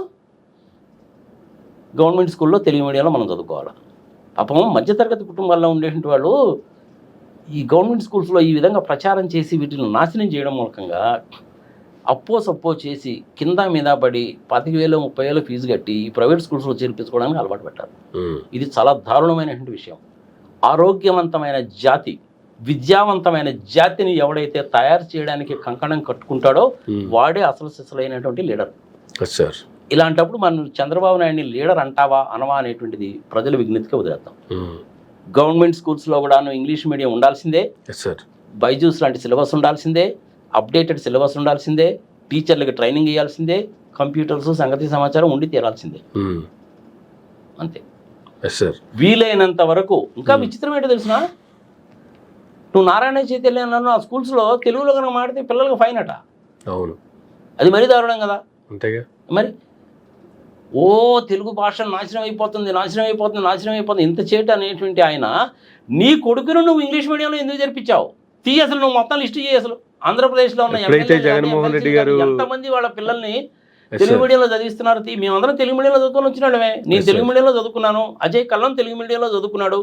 గవర్నమెంట్ స్కూల్లో తెలుగు మీడియంలో మనం చదువుకోవాలి. పాపం మధ్యతరగతి కుటుంబాల్లో ఉండేటువంటి వాళ్ళు ఈ గవర్నమెంట్ స్కూల్స్లో ఈ విధంగా ప్రచారం చేసి వీటిని నాశనం చేయడం మూలకంగా సప్పో చేసి కింద మీద పడి 25,000 30,000 ఫీజు కట్టి ఈ ప్రైవేట్ స్కూల్స్లో చేర్పించుకోవడానికి అలవాటు పెట్టారు. ఇది చాలా దారుణమైనటువంటి విషయం. ఆరోగ్యవంతమైన జాతి, విద్యావంతమైన జాతిని ఎవడైతే తయారు చేయడానికి కంకణం కట్టుకుంటాడో వాడే అసలు సిసలైనటువంటి లీడర్. ఇలాంటప్పుడు మనం చంద్రబాబు నాయుడిని లీడర్ అంటావా అనవా అనేటువంటిది ప్రజల విజ్ఞతకి వదిలేద్దాం. గవర్నమెంట్ స్కూల్స్లో కూడా ఇంగ్లీష్ మీడియం ఉండాల్సిందే, బైజూస్ లాంటి సిలబస్ ఉండాల్సిందే, అప్డేటెడ్ సిలబస్ ఉండాల్సిందే, టీచర్లకు ట్రైనింగ్ ఇవ్వాల్సిందే, కంప్యూటర్స్, సంగతి సమాచారం ఉండి తీరాల్సిందే. అంతే. వీలైనంత వరకు. ఇంకా విచిత్రం ఏంటో తెలిసిన, నువ్వు నారాయణ చైతన్య అన్న ఆ స్కూల్స్లో తెలుగులో కనుక మాడితే పిల్లలకు ఫైన్ అట. అవును, అది మరీ దారుణం కదా. అంతేగా మరి. తెలుగు భాష నాశనం అయిపోతుంది ఇంత చేట అనేటువంటి ఆయన నీ కొడుకును నువ్వు ఇంగ్లీష్ మీడియంలో ఎందుకు జరిపించావు? అసలు నువ్వు మొత్తం లిస్ట్ చేయి. అసలు ఆంధ్రప్రదేశ్లో ఉన్న ఎప్పుడైతే జగన్మోహన్ రెడ్డి గారు ఎంతమంది వాళ్ళ పిల్లల్ని తెలుగు మీడియంలో చదివిస్తున్నారు. మేమందరం తెలుగు మీడియంలో చదువుకొని వచ్చినాడమే. నేను తెలుగు మీడియంలో చదువుకున్నాను, అజయ్ కల్లం తెలుగు మీడియంలో చదువుకున్నాడు.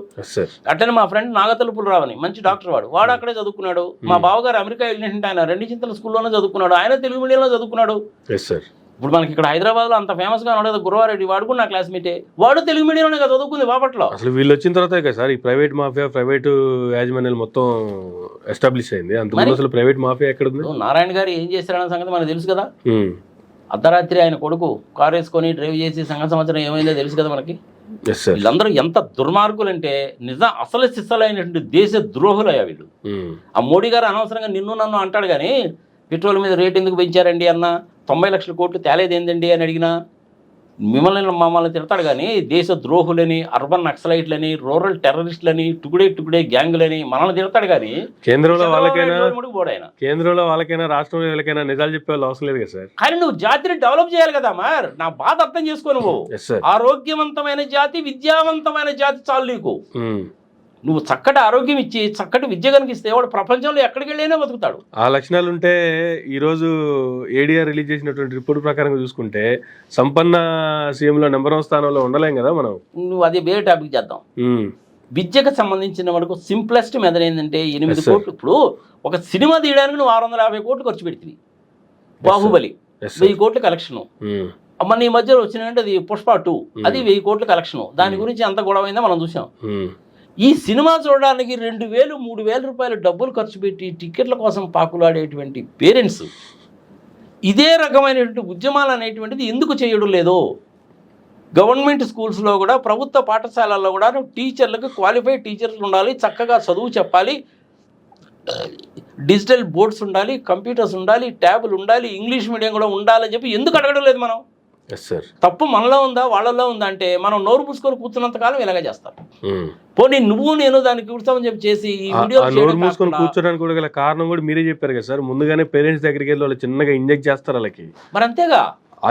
అట్లనే మా ఫ్రెండ్ నాగతలుపులు రావని మంచి డాక్టర్ వాడు అక్కడే చదువుకున్నాడు. మా బావగారు అమెరికా వెళ్ళినట్టు ఆయన రెండు చింతల స్కూల్లోనే చదువుకున్నాడు, ఆయన తెలుగు మీడియంలో చదువుకున్నాడు. ఇప్పుడు మనకి ఇక్కడ హైదరాబాద్లో అంత ఫేమస్గా ఉన్నాడు గురువారెడ్డి, వాడు కూడా నా క్లాస్మేటే, వాడు తెలుగు మీడియంలోనే కదా చదువుకుంది బాపట్లో. అసలు వీళ్ళు వచ్చిన తర్వాత కదా సార్ ఈ ప్రైవేట్ మాఫియా, ప్రైవేటు యాజమాన్యాలు మొత్తం ఎస్టాబ్లిష్ అయింది. అంతకుముందు అసలు ప్రైవేట్ మాఫియా ఎక్కడ ఉంది? నారాయణ గారు ఏం చేశారన్న సంగతి మనకు తెలుసు కదా. అర్ధరాత్రి ఆయన కొడుకు కారు వేసుకొని డ్రైవ్ చేసి సంఘ సంవత్సరం ఏమైందో తెలుసు కదా మనకి. వీళ్ళందరూ ఎంత దుర్మార్గులు అంటే అసలు సిస్సలైనటువంటి దేశ ద్రోహులయ్యా వీళ్ళు. ఆ మోడీ గారు అనవసరంగా నిన్ను నన్ను అంటాడు కానీ పెట్రోల్ మీద రేట్ ఎందుకు పెంచారండి అన్న, 90 లక్షల కోట్లు తేలేదు ఏందండి అని అడిగినా మమ్మల్ని తిడతాడు కానీ దేశ ద్రోహులని, అర్బన్ నక్సలైట్లని, రూరల్ టెర్రరిస్టులని, టుకుడే గ్యాంగులని మనల్ని తిడతాడు కానీ కేంద్రంలో వాళ్ళకైనా రాష్ట్రంలో వాళ్ళకైనా నిజాలు చెప్పే వాళ్ళు అవసరం లేదు కదా సార్. కానీ నువ్వు జాతిని డెవలప్ చేయాలి కదా మరి. నా బాధ అర్థం చేసుకో. నువ్వు ఆరోగ్యవంతమైన జాతి, విద్యావంతమైన జాతి చాలు నీకు. నువ్వు చక్కటి ఆరోగ్యం ఇచ్చి చక్కటి విద్య కనిపిస్తే వాడు ప్రపంచంలో ఎక్కడికి వెళ్ళైనా బతుకుతాడు. ఆ లక్షణాలు ఉంటే ఈరోజు ఏడీఆర్ రిలీజ్ చేసినటువంటి రిపోర్ట్ ప్రకారం చూసుకుంటే సంపన్న సీఎంలో నెంబర్ 1 స్థానంలో ఉండలేం కదా మనం. నువ్వు అదే వేరే టాపిక్ చేద్దాం. విద్యకు సంబంధించిన వరకు సింప్లెస్ట్ మెథడ్ ఏంటంటే 8 కోట్లు. ఇప్పుడు ఒక సినిమా తీయడానికి నువ్వు 650 కోట్లు ఖర్చు పెడుతుంది. బాహుబలి 1000 కోట్ల కలెక్షన్. మన ఈ మధ్యలో వచ్చినంటే అది పుష్ప 2, అది 1000 కోట్ల కలెక్షన్. దాని గురించి ఎంత గొడవ అయిందో మనం చూసాం. ఈ సినిమా చూడడానికి 2000-3000 రూపాయలు డబ్బులు ఖర్చు పెట్టి టికెట్ల కోసం పాకులాడేటువంటి పేరెంట్స్ ఇదే రకమైనటువంటి ఉద్యమాలు అనేటువంటిది ఎందుకు చేయడం లేదో. గవర్నమెంట్ స్కూల్స్లో కూడా, ప్రభుత్వ పాఠశాలల్లో కూడా టీచర్లకు క్వాలిఫైడ్ టీచర్లు ఉండాలి, చక్కగా చదువు చెప్పాలి, డిజిటల్ బోర్డ్స్ ఉండాలి, కంప్యూటర్స్ ఉండాలి, ట్యాబులు ఉండాలి, ఇంగ్లీష్ మీడియం కూడా ఉండాలని చెప్పి ఎందుకు అడగడం లేదు మనం? తప్పు మనలో ఉందా వాళ్ళలో ఉందా అంటే మనం నోరు పూసుకొని కూర్చున్నంత కాలం ఇలాగే చేస్తారు. పోనీ నువ్వు నేను దానికి కూర్చోమని చెప్పి చేసి ఈ వీడియో నోరు మూసుకొని కూర్చోడానికి కూడా గల కారణం కూడా మీరే చెప్పారు కదా సార్. ముందుగానే పేరెంట్స్ దగ్గరికి వెళ్ళి వాళ్ళు చిన్నగా ఇంజెక్ట్ చేస్తారు వాళ్ళకి. మరి అంతేగా,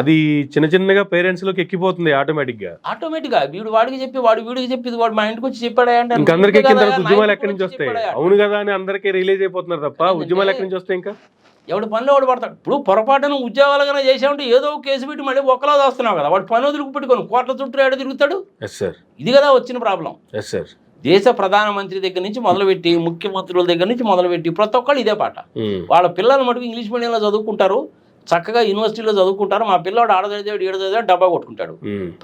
అది చిన్నగా పేరెంట్స్ లోకి ఎక్కిపోతుంది ఆటోమేటిక్ గా. వీడు వాడికి చెప్పి వీడికి చెప్పి వాడు మా ఇంటికి వచ్చి చెప్పాడా అంటే ఇంకా అందరికి ఎక్కిన తర్వాత ఉద్యమాలు ఎక్కడి నుంచి వస్తాయి? అవును కదా అని అందరికీ రిలీజ్ అయిపోతున్నారు తప్ప ఉద్యమాలు ఎక్కడి నుంచి వస్తాయి? ఇంకా ఎవడు పనిలో వాడు పడతాడు. ఇప్పుడు పొరపాటును ఉద్యోగాలుగానే చేసామంటే ఏదో కేసు పెట్టి మళ్ళీ ఒక్కలా దాస్తున్నావు కదా. వాడు పని వదులుకు పెట్టుకొని కోట్ల చుట్టూ ఏడ తిరుగుతాడు. ఇది కదా వచ్చిన ప్రాబ్లం. దేశ ప్రధానమంత్రి దగ్గర నుంచి మొదలుపెట్టి ముఖ్యమంత్రుల దగ్గర నుంచి మొదలుపెట్టి ప్రతి ఒక్కళ్ళు ఇదే పాట. వాళ్ళ పిల్లలు మటుకు ఇంగ్లీష్ మీడియంలో చదువుకుంటారు, చక్కగా యూనివర్సిటీలో చదువుకుంటారు. మా పిల్లాడు ఆడ చదివాడు, ఈడ చదివాడు, డబ్బా కొట్టుకుంటాడు.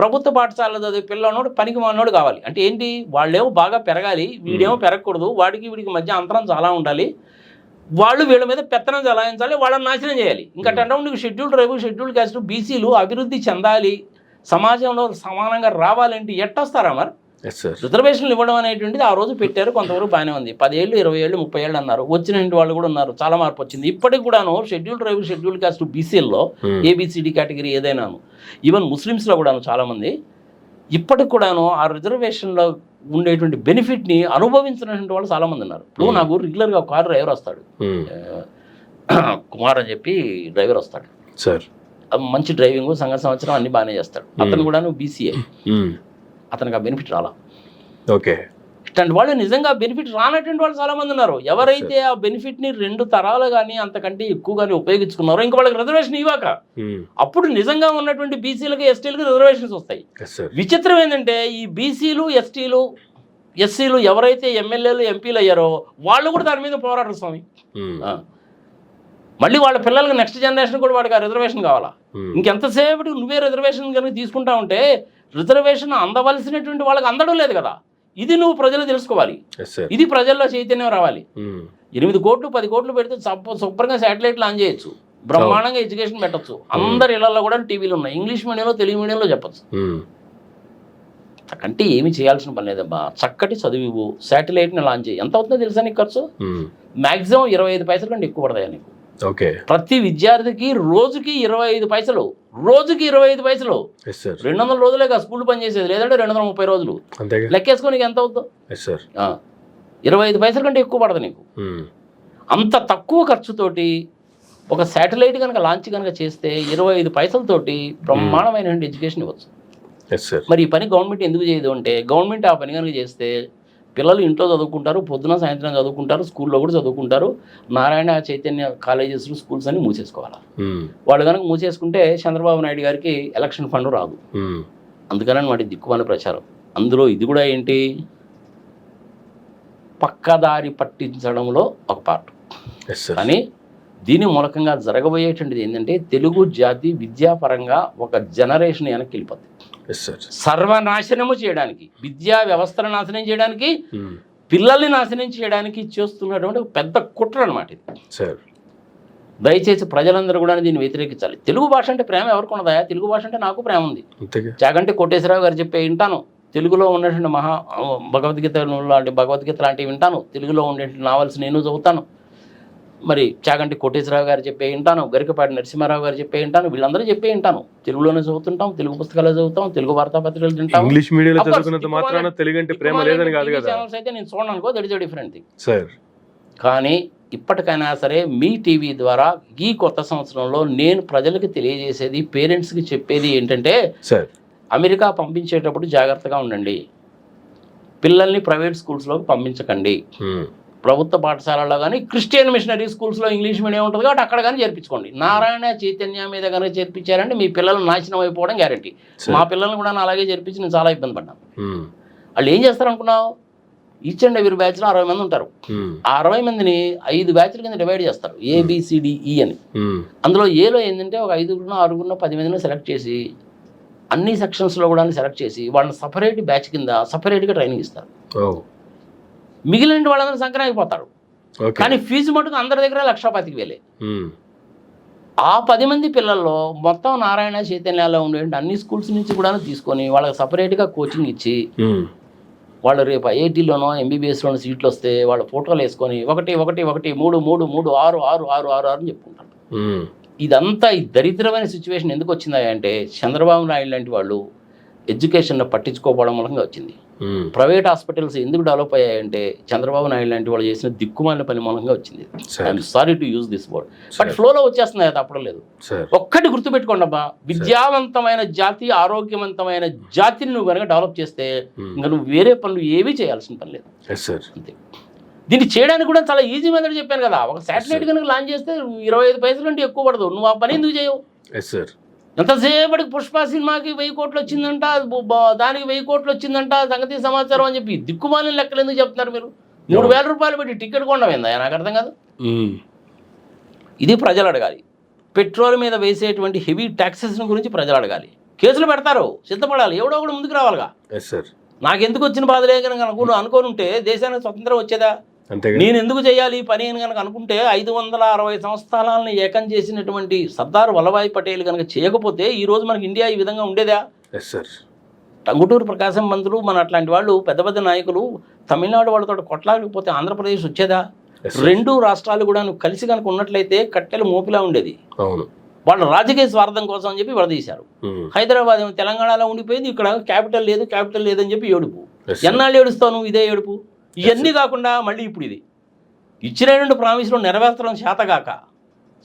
ప్రభుత్వ పాఠశాలలో చదివే పిల్లవాడు పనికి మానోడు కావాలి అంటే ఏంటి? వాళ్ళేమో బాగా పెరగాలి, వీడేమో పెరగకూడదు, వీడికి మధ్య అంతరం చాలా ఉండాలి, వాళ్ళు వీళ్ళ మీద పెత్తనం చలాయించాలి, వాళ్ళని నాశనం చేయాలి. ఇంకా నీకు షెడ్యూల్ ట్రైబ్, షెడ్యూల్ క్యాస్ట్, బీసీలు అభివృద్ధి చెందాలి, సమాజంలో సమానంగా రావాలంటే ఎట్టొస్తారా మరి? రిజర్వేషన్లు ఇవ్వడం అనేటువంటిది ఆ రోజు పెట్టారు, కొంతవరకు బాగానే ఉంది. 10 ఏళ్ళు 20 ఏళ్ళు 30 ఏళ్ళు అన్నారు, వచ్చిన వాళ్ళు కూడా ఉన్నారు, చాలా మార్పు వచ్చింది. ఇప్పటికి కూడాను షెడ్యూల్ ట్రైబ్, షెడ్యూల్ క్యాస్ట్, బీసీల్లో ఏబిసిడి కేటగిరీ ఏదైనాను, ఈవెన్ ముస్లిమ్స్లో కూడాను చాలామంది ఇప్పటికి కూడాను ఆ రిజర్వేషన్లో ఉండేటువంటి బెనిఫిట్ని అనుభవించినటువంటి వాళ్ళు చాలామంది ఉన్నారు. ఇప్పుడు నాకు రెగ్యులర్గా కారు డ్రైవర్ వస్తాడు, కుమార్ అని చెప్పి డ్రైవర్ వస్తాడు సార్. మంచి డ్రైవింగ్, సంవత్సరం అన్ని బాగానే చేస్తాడు. అతను కూడా బీసీఏ, అతనికి ఆ బెనిఫిట్ రాలా. ఓకే, ఇట్లాంటి వాళ్ళు నిజంగా బెనిఫిట్ రానటువంటి వాళ్ళు చాలామంది ఉన్నారు. ఎవరైతే ఆ బెనిఫిట్ని 2 తరాలు కానీ అంతకంటే ఎక్కువ కానీ ఉపయోగించుకున్నారో ఇంకా వాళ్ళకి రిజర్వేషన్ ఇవ్వక అప్పుడు నిజంగా ఉన్నటువంటి బీసీలకి, ఎస్టీలకి రిజర్వేషన్స్ వస్తాయి. విచిత్రం ఏంటంటే ఈ బీసీలు, ఎస్టీలు, ఎస్సీలు ఎవరైతే ఎమ్మెల్యేలు, ఎంపీలు అయ్యారో వాళ్ళు కూడా దాని మీద పోరాడరు స్వామి. మళ్ళీ వాళ్ళ పిల్లలకి నెక్స్ట్ జనరేషన్ కూడా వాడికి ఆ రిజర్వేషన్ కావాలా? ఇంకెంతసేపటి నువ్వే రిజర్వేషన్ కనుక తీసుకుంటా ఉంటే రిజర్వేషన్ అందవలసినటువంటి వాళ్ళకి అందడం లేదు కదా. ఇది నువ్వు ప్రజలు తెలుసుకోవాలి, ఇది ప్రజల్లో చైతన్యం రావాలి. 8 కోట్లు 10 కోట్లు పెడితే శుభ్రంగా శాటిలైట్ లాంచ్ చేయొచ్చు, బ్రహ్మాండంగా ఎడ్యుకేషన్ పెట్టచ్చు. అందరి ఇళ్లలో కూడా టీవీలు ఉన్నాయి, ఇంగ్లీష్ మీడియంలో, తెలుగు మీడియంలో చెప్పచ్చు. అంటే ఏమి చేయాల్సిన పని లేదమ్మా, చక్కటి చదువు, శాటిలైట్ని లాంచ్ చేయి. ఎంత అవుతుందో తెలుసా నీకు ఖర్చు? మ్యాక్సిమం 25 పైసలు కంటే ఎక్కువ పడతాయా నీకు? ప్రతి విద్యార్థికి రోజుకి 25 పైసలు, రోజుకి 25 పైసలు. 200 రోజులే కదా స్కూల్ పనిచేసేది, లేదంటే 230 రోజులు లెక్కేసుకొని నీకు ఎంత అవుతుందో. 25 పైసల కంటే ఎక్కువ పడదు నీకు. అంత తక్కువ ఖర్చుతోటి ఒక శాటిలైట్ కనుక లాంచ్ కనుక చేస్తే 25 పైసలతోటి బ్రహ్మాండమైన ఎడ్యుకేషన్ ఇవ్వచ్చు. మరి ఈ పని గవర్నమెంట్ ఎందుకు చేయదు అంటే, గవర్నమెంట్ ఆ పని కనుక చేస్తే పిల్లలు ఇంట్లో చదువుకుంటారు, పొద్దున సాయంత్రం చదువుకుంటారు, స్కూల్లో కూడా చదువుకుంటారు. నారాయణ చైతన్య కాలేజెస్ స్కూల్స్ అన్ని మూసేసుకోవాలి. వాళ్ళు కనుక మూసేసుకుంటే చంద్రబాబు నాయుడు గారికి ఎలక్షన్ ఫండ్ రాదు. అందుకని వాటి దిక్కుమాల ప్రచారం. అందులో ఇది కూడా ఏంటి, పక్కదారి పట్టించడంలో ఒక పార్ట్. కానీ దీని మూలకంగా జరగబోయేటువంటిది ఏంటంటే తెలుగు జాతి విద్యాపరంగా ఒక జనరేషన్ వెనక్కి వెళ్ళిపోతుంది. సర్వనాశనము చేయడానికి, విద్యా వ్యవస్థను నాశనం చేయడానికి, పిల్లల్ని నాశనం చేయడానికి చేస్తున్నటువంటి పెద్ద కుట్ర అనమాట ఇది. దయచేసి ప్రజలందరూ కూడా దీన్ని వ్యతిరేకించాలి. తెలుగు భాష అంటే ప్రేమ ఎవరికి ఉన్నదా? తెలుగు భాష అంటే నాకు ప్రేమ ఉంది. చాగంటి కోటేశ్వరరావు గారు చెప్పే వింటాను, తెలుగులో ఉన్నటువంటి భగవద్గీత లాంటివి వింటాను, తెలుగులో ఉండే నావల్స్ నేను చదువుతాను. మరి చాగంటి కోటేశ్వరరావు గారు చెప్పే వింటాను, గరికపాటి నరసింహారావు గారు చెప్పే వింటాను, వీళ్ళందరూ చెప్పే వింటాను. తెలుగులోనే చదువుతుంటాం, తెలుగు పుస్తకాలు చదువుతాం, తెలుగు వార్తాపత్రికలు తింటాం. ఇంగ్లీష్ మీడియంలో చదువుకున్నంత మాత్రాన తెలుగు అంటే ప్రేమ లేదని కాదు కదా. ఛానల్స్ అయితే నేను చూడను అనుకో, that is a different thing. కానీ ఇప్పటికైనా సరే మీ టీవీ ద్వారా ఈ కొత్త సంవత్సరంలో నేను ప్రజలకు తెలియజేసేది, పేరెంట్స్కి చెప్పేది ఏంటంటే, అమెరికా పంపించేటప్పుడు జాగ్రత్తగా ఉండండి. పిల్లల్ని ప్రైవేట్ స్కూల్స్లోకి పంపించకండి. ప్రభుత్వ పాఠశాలలో కానీ క్రిస్టియన్ మిషనరీ స్కూల్స్లో ఇంగ్లీష్ మీడియం ఉంటుంది కాబట్టి అక్కడ కానీ చేర్పించుకోండి. నారాయణ చైతన్య మీద కనుక చేర్పించారంటే మీ పిల్లలు నాశనం అయిపోవడం గ్యారంటీ. మా పిల్లల్ని కూడా అలాగే చేర్పించి నేను చాలా ఇబ్బంది పడ్డాను. వాళ్ళు ఏం చేస్తారు అనుకున్నావు, ఈచ్ అండ్ ఎవరి బ్యాచ్లో 60 మంది ఉంటారు. ఆ 60 మందిని 5 బ్యాచ్ల కింద డివైడ్ చేస్తారు, ABCDE అని. అందులో ఏలో ఏంటంటే ఒక 5గురినో 6గురినో 10 మందినో సెలెక్ట్ చేసి అన్ని సెక్షన్స్లో కూడా సెలెక్ట్ చేసి వాళ్ళని సపరేట్ బ్యాచ్ కింద సపరేట్గా ట్రైనింగ్ ఇస్తారు. మిగిలిన వాళ్ళందరూ సంక్రాంతిపోతారు. కానీ ఫీజు మటుకు అందరి దగ్గర 1,25,000. ఆ 10 మంది పిల్లల్లో మొత్తం నారాయణ చైతన్యాల్లో ఉండే అన్ని స్కూల్స్ నుంచి కూడా తీసుకొని వాళ్ళకి సపరేట్గా కోచింగ్ ఇచ్చి వాళ్ళు రేపు IITలోనో MBBSలోనో సీట్లు వస్తే వాళ్ళ ఫోటోలు వేసుకొని 1 1 1 3 3 3 6 6 6 6 అని చెప్పుకుంటారు. ఇదంతా ఈ దరిద్రమైన సిచ్యువేషన్ ఎందుకు వచ్చిందా అంటే చంద్రబాబు నాయుడు లాంటి వాళ్ళు ఎడ్యుకేషన్లో పట్టించుకోవడం మూలంగా వచ్చింది. ప్రైవేట్ హాస్పిటల్స్ ఎందుకు డెవలప్ అయ్యాయంటే చంద్రబాబు నాయుడు లాంటి వాళ్ళు చేసిన దిక్కుమాలిన పని మూలంగా వచ్చింది. I'm sorry to use this word, but ఫ్లోలో వచ్చేస్తున్నాయి, తప్పడం లేదు. ఒక్కటి గుర్తుపెట్టుకోండి అబ్బా, విద్యావంతమైన జాతి, ఆరోగ్యవంతమైన జాతిని నువ్వు కనుక డెవలప్ చేస్తే ఇంకా నువ్వు వేరే పనులు ఏవీ చేయాల్సిన పని లేదు. అంతే. దీన్ని చేయడానికి కూడా చాలా ఈజీ మెథడ్ చెప్పాను కదా. ఒక శాటిలైట్ కనుక లాంచ్ చేస్తే 25 పైసలు అంటే ఎక్కువ పడదు. నువ్వు ఆ పని ఎందుకు చేయవు? ఎంతసేపటికి పుష్ప సినిమాకి 1000 కోట్లు వచ్చిందంట, దానికి 1000 కోట్లు వచ్చిందంట, సంగతి సమాచారం అని చెప్పి దిక్కుమాలిన లెక్కలు ఎందుకు చెప్తున్నారు మీరు? 3,000 రూపాయలు పెట్టి టికెట్ కొనమైందా? నాకు అర్థం కాదు. ఇది ప్రజలు అడగాలి. పెట్రోల్ మీద వేసేటువంటి హెవీ ట్యాక్సెస్ గురించి ప్రజలు అడగాలి. కేసులు పెడతారు, సిద్ధపడాలి, ఎవడో ఒకడు ముందుకు రావాలిగా. నాకు ఎందుకు వచ్చిన బాధలే కనుక అనుకోని ఉంటే దేశానికి స్వతంత్రం వచ్చేదా? నేను ఎందుకు చేయాలి ఈ పని అని కనుక అనుకుంటే 560 సంస్థానాలను ఏకం చేసినటువంటి సర్దార్ వల్లభాయ్ పటేల్ కనుక చేయకపోతే ఈ రోజు మనకి ఇండియా ఈ విధంగా ఉండేదా? టంగుటూరు ప్రకాశం మంత్రులు, మన అట్లాంటి వాళ్ళు పెద్ద పెద్ద నాయకులు తమిళనాడు వాళ్ళతో కొట్లాడకపోతే ఆంధ్రప్రదేశ్ వచ్చేదా? 2 రాష్ట్రాలు కూడా కలిసి కనుక ఉన్నట్లయితే కట్టెలు మోపిలా ఉండేది. వాళ్ళ రాజకీయ స్వార్థం కోసం అని చెప్పి విడదీశారు. హైదరాబాద్ తెలంగాణలో ఉండిపోయింది, ఇక్కడ క్యాపిటల్ లేదని చెప్పి ఏడుపు. ఎన్నాళ్ళు ఏడుస్తావు నువ్వు ఇదే ఏడుపు? ఇవన్నీ కాకుండా మళ్ళీ ఇప్పుడు ఇది ఇచ్చిన ప్రామిస్లో నెరవేర్చడం చేతగాక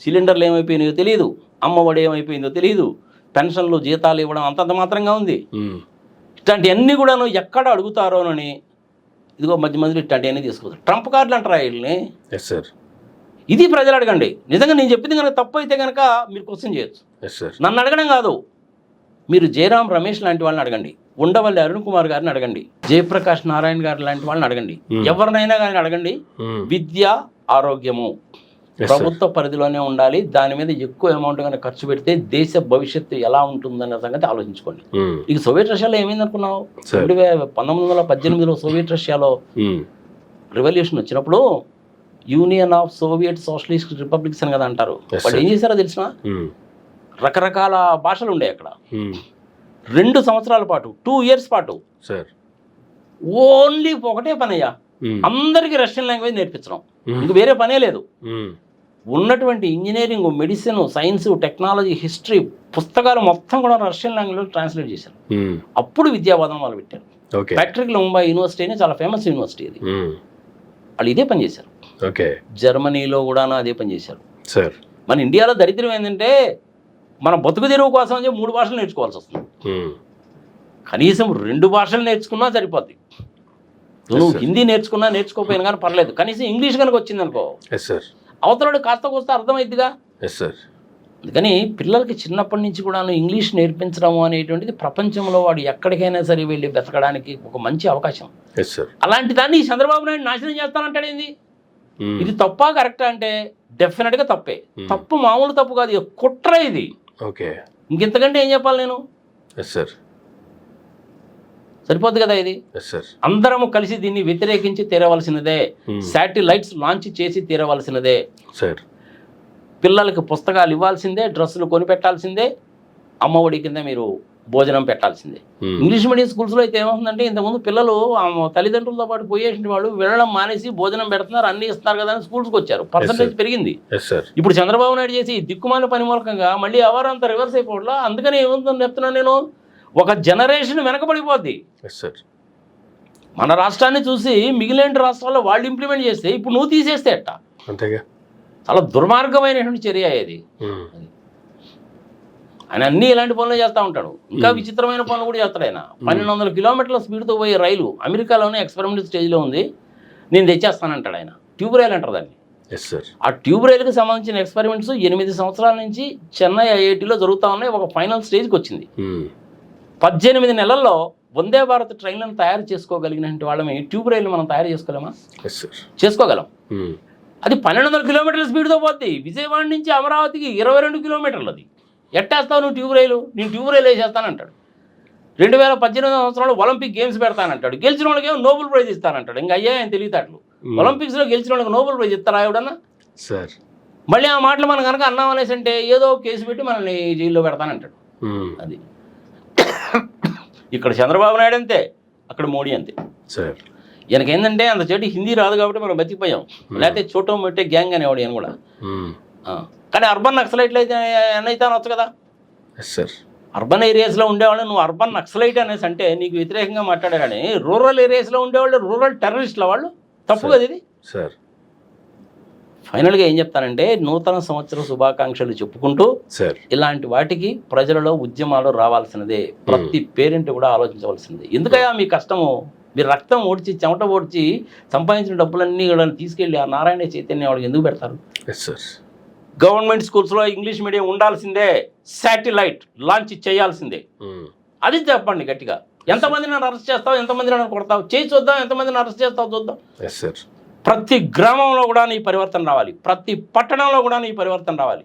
సిలిండర్లు ఏమైపోయినాయో తెలియదు, అమ్మఒడి ఏమైపోయిందో తెలియదు, పెన్షన్లు జీతాలు ఇవ్వడం అంతంత మాత్రంగా ఉంది. ఇట్లాంటివన్నీ కూడా ఎక్కడ అడుగుతారోనని ఇదిగో మధ్యలో ఇట్లాంటివన్నీ తీసుకొస్తారు. ట్రంప్ కార్డులు అంటారా వీళ్ళని? ఇది ప్రజలు అడగండి. నిజంగా నేను చెప్పింది కనుక తప్పు అయితే కనుక మీరు క్వశ్చన్ చేయొచ్చు. నన్ను అడగడం కాదు, మీరు జయరాం రమేష్ లాంటి వాళ్ళని అడగండి, ఉండవల్లి అరుణ్ కుమార్ గారిని అడగండి, జయప్రకాష్ నారాయణ గారు లాంటి వాళ్ళని అడగండి, ఎవరినైనా కానీ అడగండి. విద్య, ఆరోగ్యము ప్రభుత్వ పరిధిలోనే ఉండాలి. దాని మీద ఎక్కువ అమౌంట్ కనుక ఖర్చు పెడితే దేశ భవిష్యత్తు ఎలా ఉంటుందన్న సంగతి ఆలోచించుకోండి. ఇక సోవియట్ రష్యాలో ఏమైంది అనుకున్నావు? 1918లో సోవియట్ రష్యాలో రెవల్యూషన్ వచ్చినప్పుడు union of Soviet socialist republics అని కదా అంటారు. వాళ్ళు ఏం చేశారో తెలిసిన, రకరకాల భాషలు ఉండే అక్కడ. 2 సంవత్సరాల పాటు 2 years పాటు ఓన్లీ ఒకటే పనయ్యా, అందరికీ రష్యన్ లాంగ్వేజ్ నేర్పించడం, ఇంక వేరే పనే లేదు. ఉన్నటువంటి engineering, medicine, science, technology, history పుస్తకాలు మొత్తం కూడా రష్యన్ లాంగ్వేజ్లో ట్రాన్స్లేట్ చేశారు. అప్పుడు విద్యావాదం వాళ్ళు పెట్టారు. ఫ్యాక్టరీలో ముంబై యూనివర్సిటీ అని చాలా ఫేమస్ యూనివర్సిటీ అది. వాళ్ళు ఇదే పని చేశారు. జర్మనీలో కూడా అదే పని చేశారు. మన ఇండియాలో దరిద్రం ఏంటంటే మన బతుకు తెరువు కోసం 3 భాషలు నేర్చుకోవాల్సి వస్తుంది. కనీసం 2 భాషలు నేర్చుకున్నా సరిపోద్ది. నువ్వు హిందీ నేర్చుకోకపోయినా కానీ పర్లేదు, కనీసం ఇంగ్లీష్ కనుక వచ్చింది అనుకో ఎస్ సార్. అవతలడు కాస్త కోస్త అర్థమైద్దిగా. Yes sir. అందుకని పిల్లలకి చిన్నప్పటి నుంచి కూడా ఇంగ్లీష్ నేర్పించడం అనేటువంటిది ప్రపంచంలో వాడు ఎక్కడికైనా సరే వెళ్ళి బ్రతకడానికి ఒక మంచి అవకాశం. Yes sir. అలాంటి దాన్ని చంద్రబాబు నాయుడు నాశనం చేస్తానంటాడు. ఏంది ఇది తప్పా కరెక్టా అంటే డెఫినెట్గా తప్పే. తప్పు మామూలు తప్పు కాదు, ఇది కుట్ర. ఇది ఓకే. ఇంకెంతకంటే ఏం చెప్పాలి నేను? Yes sir. సరిపోద్ది కదా ఇది. Yes sir. అందరము కలిసి దీన్ని వ్యతిరేకించి తీరవలసినదే. శాటిలైట్స్ లాంచ్ చేసి తీరవలసినదే. సార్. పిల్లలకి పుస్తకాలు ఇవ్వాల్సిందే, డ్రెస్సులు కొనిపెట్టాల్సిందే, అమ్మఒడి కింద మీరు భోజనం పెట్టాల్సిందే. ఇంగ్లీష్ మీడియం స్కూల్స్లో అయితే ఏమవుతుందంటే ఇంతకుముందు పిల్లలు తల్లిదండ్రులతో పాటు పోయేసిన వాళ్ళు వెళ్ళడం మానేసి భోజనం పెడుతున్నారు, అన్ని ఇస్తున్నారు కదా అని స్కూల్స్కి వచ్చారు. పర్సంటేజ్ పెరిగింది. ఇప్పుడు చంద్రబాబు నాయుడు చేసి దిక్కుమాల పని మూలకంగా మళ్ళీ ఎవరు అంతా రివర్స్ అయిపోవట్లా. అందుకని ఏముందని చెప్తున్నాను నేను, ఒక జనరేషన్ వెనకబడిపోద్ది. మన రాష్ట్రాన్ని చూసి మిగిలిన రాష్ట్రాల్లో వాళ్ళు ఇంప్లిమెంట్ చేస్తే ఇప్పుడు నువ్వు తీసేస్తే ఎట్టా? అంతేగా. చాలా దుర్మార్గమైనటువంటి చర్య ఇది. ఆయన అన్నీ ఇలాంటి పనులు చేస్తూ ఉంటాడు. ఇంకా విచిత్రమైన పనులు కూడా చేస్తాడు ఆయన. 1200 కిలోమీటర్ల స్పీడ్తో పోయే రైలు అమెరికాలోనే ఎక్స్పెరిమెంటల్ స్టేజ్లో ఉంది, నేను తెచ్చేస్తానంటాడు ఆయన. ట్యూబ్ రైల్ అంటారు దాన్ని. ఆ ట్యూబ్ రైలుకి సంబంధించిన ఎక్స్పెరిమెంట్స్ 8 సంవత్సరాల నుంచి చెన్నై ఐఐటీలో జరుగుతూ ఉన్నాయి. ఒక ఫైనల్ స్టేజ్కి వచ్చింది. 18 నెలల్లో వందే భారత్ ట్రైన్లను తయారు చేసుకోగలిగిన వాళ్ళమే ట్యూబ్ రైలు మనం తయారు చేసుకోలేమా? చేసుకోగలం. అది 1200 కిలోమీటర్ల స్పీడ్తో పోద్ది. విజయవాడ నుంచి అమరావతికి 22 కిలోమీటర్లు. అది ఎట్టేస్తావు నువ్వు ట్యూబ్ రైలు? నేను ట్యూబ్ రైలు వేసేస్తానంటాడు. 2018 సంవత్సరంలో ఒలింపిక్ గేమ్స్ పెడతానంటాడు. గెలిచిన వాళ్ళకి ఏమో నోబెల్ ప్రైజ్ ఇస్తానంటాడు. ఇంకా అయ్యా ఆయన తెలియతాట్లు. ఒలింపిక్స్లో గెలిచిన వాళ్ళకి నోబెల్ ప్రైజ్ ఇస్తారా ఎవడన్నా? సార్. మళ్ళీ ఆ మాటలు మనం కనుక అన్నాం అనేసి అంటే ఏదో కేసు పెట్టి మనల్ని జైల్లో పెడతానంటాడు. అది ఇక్కడ చంద్రబాబు నాయుడు అంతే, అక్కడ మోడీ అంతే. సార్. ఈయనకి ఏంటంటే అంత చెడు హిందీ రాదు కాబట్టి మనం బతికిపోయాం. లేకపోతే చోటో మొట్టే గ్యాంగ్ అనేవాడు ఈయన కూడా. కానీ అర్బన్ నక్సలైట్లు అయితే ఎన్నైతే అనొచ్చు కదా. సార్. అర్బన్ ఏరియాస్లో ఉండేవాళ్ళు నువ్వు అర్బన్ నక్సలైట్ అనేసి అంటే నీకు వ్యతిరేకంగా మాట్లాడారు. కానీ రూరల్ ఏరియాస్లో ఉండేవాళ్ళు రూరల్ టెర్రరిస్టుల వాళ్ళు. తప్పు కదా ఇది. సార్. ఫైనల్గా ఏం చెప్తానంటే నూతన సంవత్సర శుభాకాంక్షలు చెప్పుకుంటూ ఇలాంటి వాటికి ప్రజలలో ఉద్యమాలు రావాల్సినదే. ప్రతి పేరెంట్ కూడా ఆలోచించవలసిందే. ఎందుకయ్యా మీ కష్టము? మీరు రక్తం ఓడ్చి చెమట ఓడ్చి సంపాదించిన డబ్బులన్నీ కూడా తీసుకెళ్ళి ఆ నారాయణ చైతన్య వాళ్ళకి ఎందుకు పెడతారు? గవర్నమెంట్ స్కూల్స్లో ఇంగ్లీష్ మీడియం ఉండాల్సిందే. శాటిలైట్ లాంచ్ చేయాల్సిందే. అది చెప్పండి గట్టిగా. ఎంతమంది నన్ను అరెస్ట్ చేస్తావు, ఎంతమంది నన్ను కొడతావు, చేయి చూద్దాం. ఎంతమందిని అరెస్ట్ చేస్తావు చూద్దాం. ప్రతి గ్రామంలో కూడా నీ పరివర్తన రావాలి. ప్రతి పట్టణంలో కూడా నీ పరివర్తన రావాలి.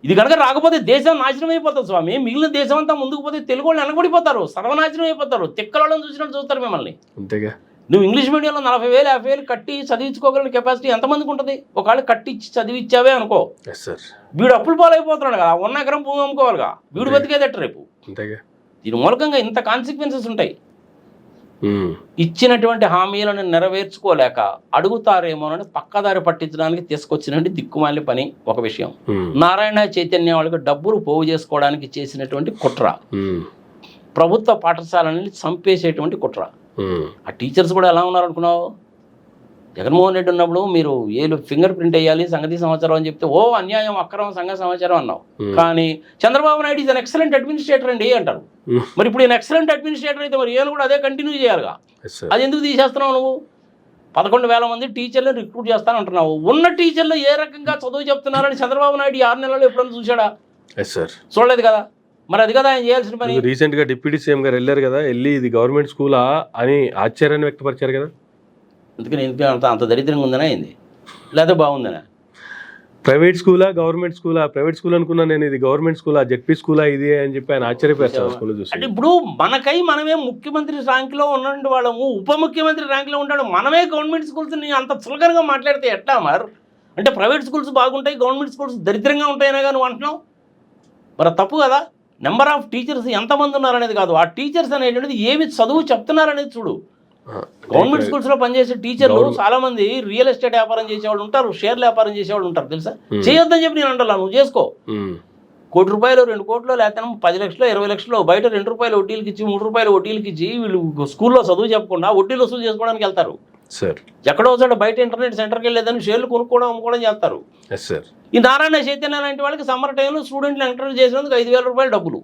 ఇది కనుక రాకపోతే దేశం నాశనం అయిపోతుంది స్వామి. మిగిలిన దేశం అంతా ముందుకు పోతే తెలుగు వాళ్ళు వెనకబడిపోతారు, సర్వనాశనం అయిపోతారు. తిక్కలను చూసినట్టు చూస్తారు మిమ్మల్ని. అంతేగా. నువ్వు ఇంగ్లీష్ మీడియంలో 40,000 50,000 కట్టి చదివించుకోగలిగిన కెపాసిటీ ఎంతమందికి ఉంటుంది? ఒకవేళ కట్టించి చదివిచ్చావే అనుకో, వీడు అప్పులు పాలైపోతున్నాడు కదా. 1 ఎకరం భూమి అమ్ముకోవాలిగా, వీడు బతికేదట రేపు. దీని మూలకంగా ఇంత కాన్సిక్వెన్సెస్ ఉంటాయి. ఇచ్చినటువంటి హామీలను నెరవేర్చుకోలేక అడుగుతారేమోనని పక్కదారి పట్టించడానికి తీసుకొచ్చినటువంటి దిక్కుమాలి పని ఒక విషయం. నారాయణ చైతన్య వాళ్ళకి డబ్బులు పోగు చేసుకోవడానికి చేసినటువంటి కుట్ర, ప్రభుత్వ పాఠశాలని చంపేసేటువంటి కుట్ర. ఆ టీచర్స్ కూడా ఎలా ఉన్నారు అనుకున్నావు? జగన్మోహన్ రెడ్డి ఉన్నప్పుడు మీరు ఏలు ఫింగర్ ప్రింట్ వేయాలి సంగతి సమాచారం అని చెప్తే ఓ అన్యాయం అక్రమం సంఘ సమాచారం అన్నావు. కానీ Chandrababu Naidu is an excellent administrator అండి అంటారు. మరి ఇప్పుడు ఈయన ఎక్సలెంట్ అడ్మినిస్ట్రేటర్ అయితే మరి ఈయన కూడా అదే కంటిన్యూ చేయాలిగా. అది ఎందుకు తీసేస్తున్నావు నువ్వు? 11,000 మంది టీచర్లు రిక్రూట్ చేస్తానంటున్నావు. ఉన్న టీచర్లు ఏ రకంగా చదువు చెప్తున్నారని చంద్రబాబు నాయుడు 6 నెలల్లో ఎప్పుడైనా చూశాడా? చూడలేదు కదా. మరి అది కదా ఆయన చేయాల్సిన పని. రీసెంట్ గా డిప్యూటీ సీఎం గారు వెళ్ళారు కదా, వెళ్ళి ఇది గవర్నమెంట్ స్కూలా అని ఆశ్చర్యాన్ని వ్యక్తపరిచారు కదా. అందుకని అంత దరిద్రంగా ఉందనా అయింది, లేదా బాగుందనా? ప్రైవేట్ స్కూలా గవర్నమెంట్ స్కూలా? ప్రైవేట్ స్కూల్ అనుకున్నా నేను, ఇది గవర్నమెంట్ స్కూలా, జెడ్పీ స్కూలా ఇది అని చెప్పి ఆయన ఆశ్చర్యపరిచారు స్కూల్ చూసి. అంటే ఇప్పుడు మనమే ముఖ్యమంత్రి ర్యాంక్లో ఉన్న వాళ్ళము, ఉప ముఖ్యమంత్రి ర్యాంక్లో ఉంటాడు, మనమే గవర్నమెంట్ స్కూల్స్ అంత చులకనగా మాట్లాడితే ఎట్లా మరి? అంటే ప్రైవేట్ స్కూల్స్ బాగుంటాయి, గవర్నమెంట్ స్కూల్స్ దరిద్రంగా ఉంటాయనే కానీ నువ్వు అంటున్నావు. మరి తప్పు కదా. నెంబర్ ఆఫ్ టీచర్స్ ఎంతమంది ఉన్నారనేది కాదు, ఆ టీచర్స్ అనేటువంటిది ఏమి చదువు చెప్తున్నారనేది చూడు. గవర్నమెంట్ స్కూల్స్లో పనిచేసే టీచర్లు చాలా మంది రియల్ ఎస్టేట్ వ్యాపారం చేసేవాళ్ళు ఉంటారు, షేర్ల వ్యాపారం చేసేవాళ్ళు ఉంటారు, తెలుసా? చేయొద్దని చెప్పి నేను అంటాను, నువ్వు చేసుకో. ₹1 కోటి 2 కోట్లు లేకపోతే 10 లక్షలు 20 లక్షలు బయట ₹2 వడ్డీలకి ఇచ్చి ₹3 వడ్డీలకి ఇచ్చి వీళ్ళు స్కూల్లో చదువు చెప్పకుండా వడ్డీలు వసూలు చేసుకోవడానికి వెళ్తారు. ఎక్కడో చోట బయట ఇంటర్నెట్ సెంటర్కి వెళ్ళేదని షేర్లు కొనుక్కోవడం అమ్ముకోవడం చేస్తారు. ఈ నారాయణ చైతన్య లాంటి వాళ్ళకి సమ్మర్ టైంలో స్టూడెంట్లు ఎంటర్ చేసినందుకు ₹5,000 డబ్బులు.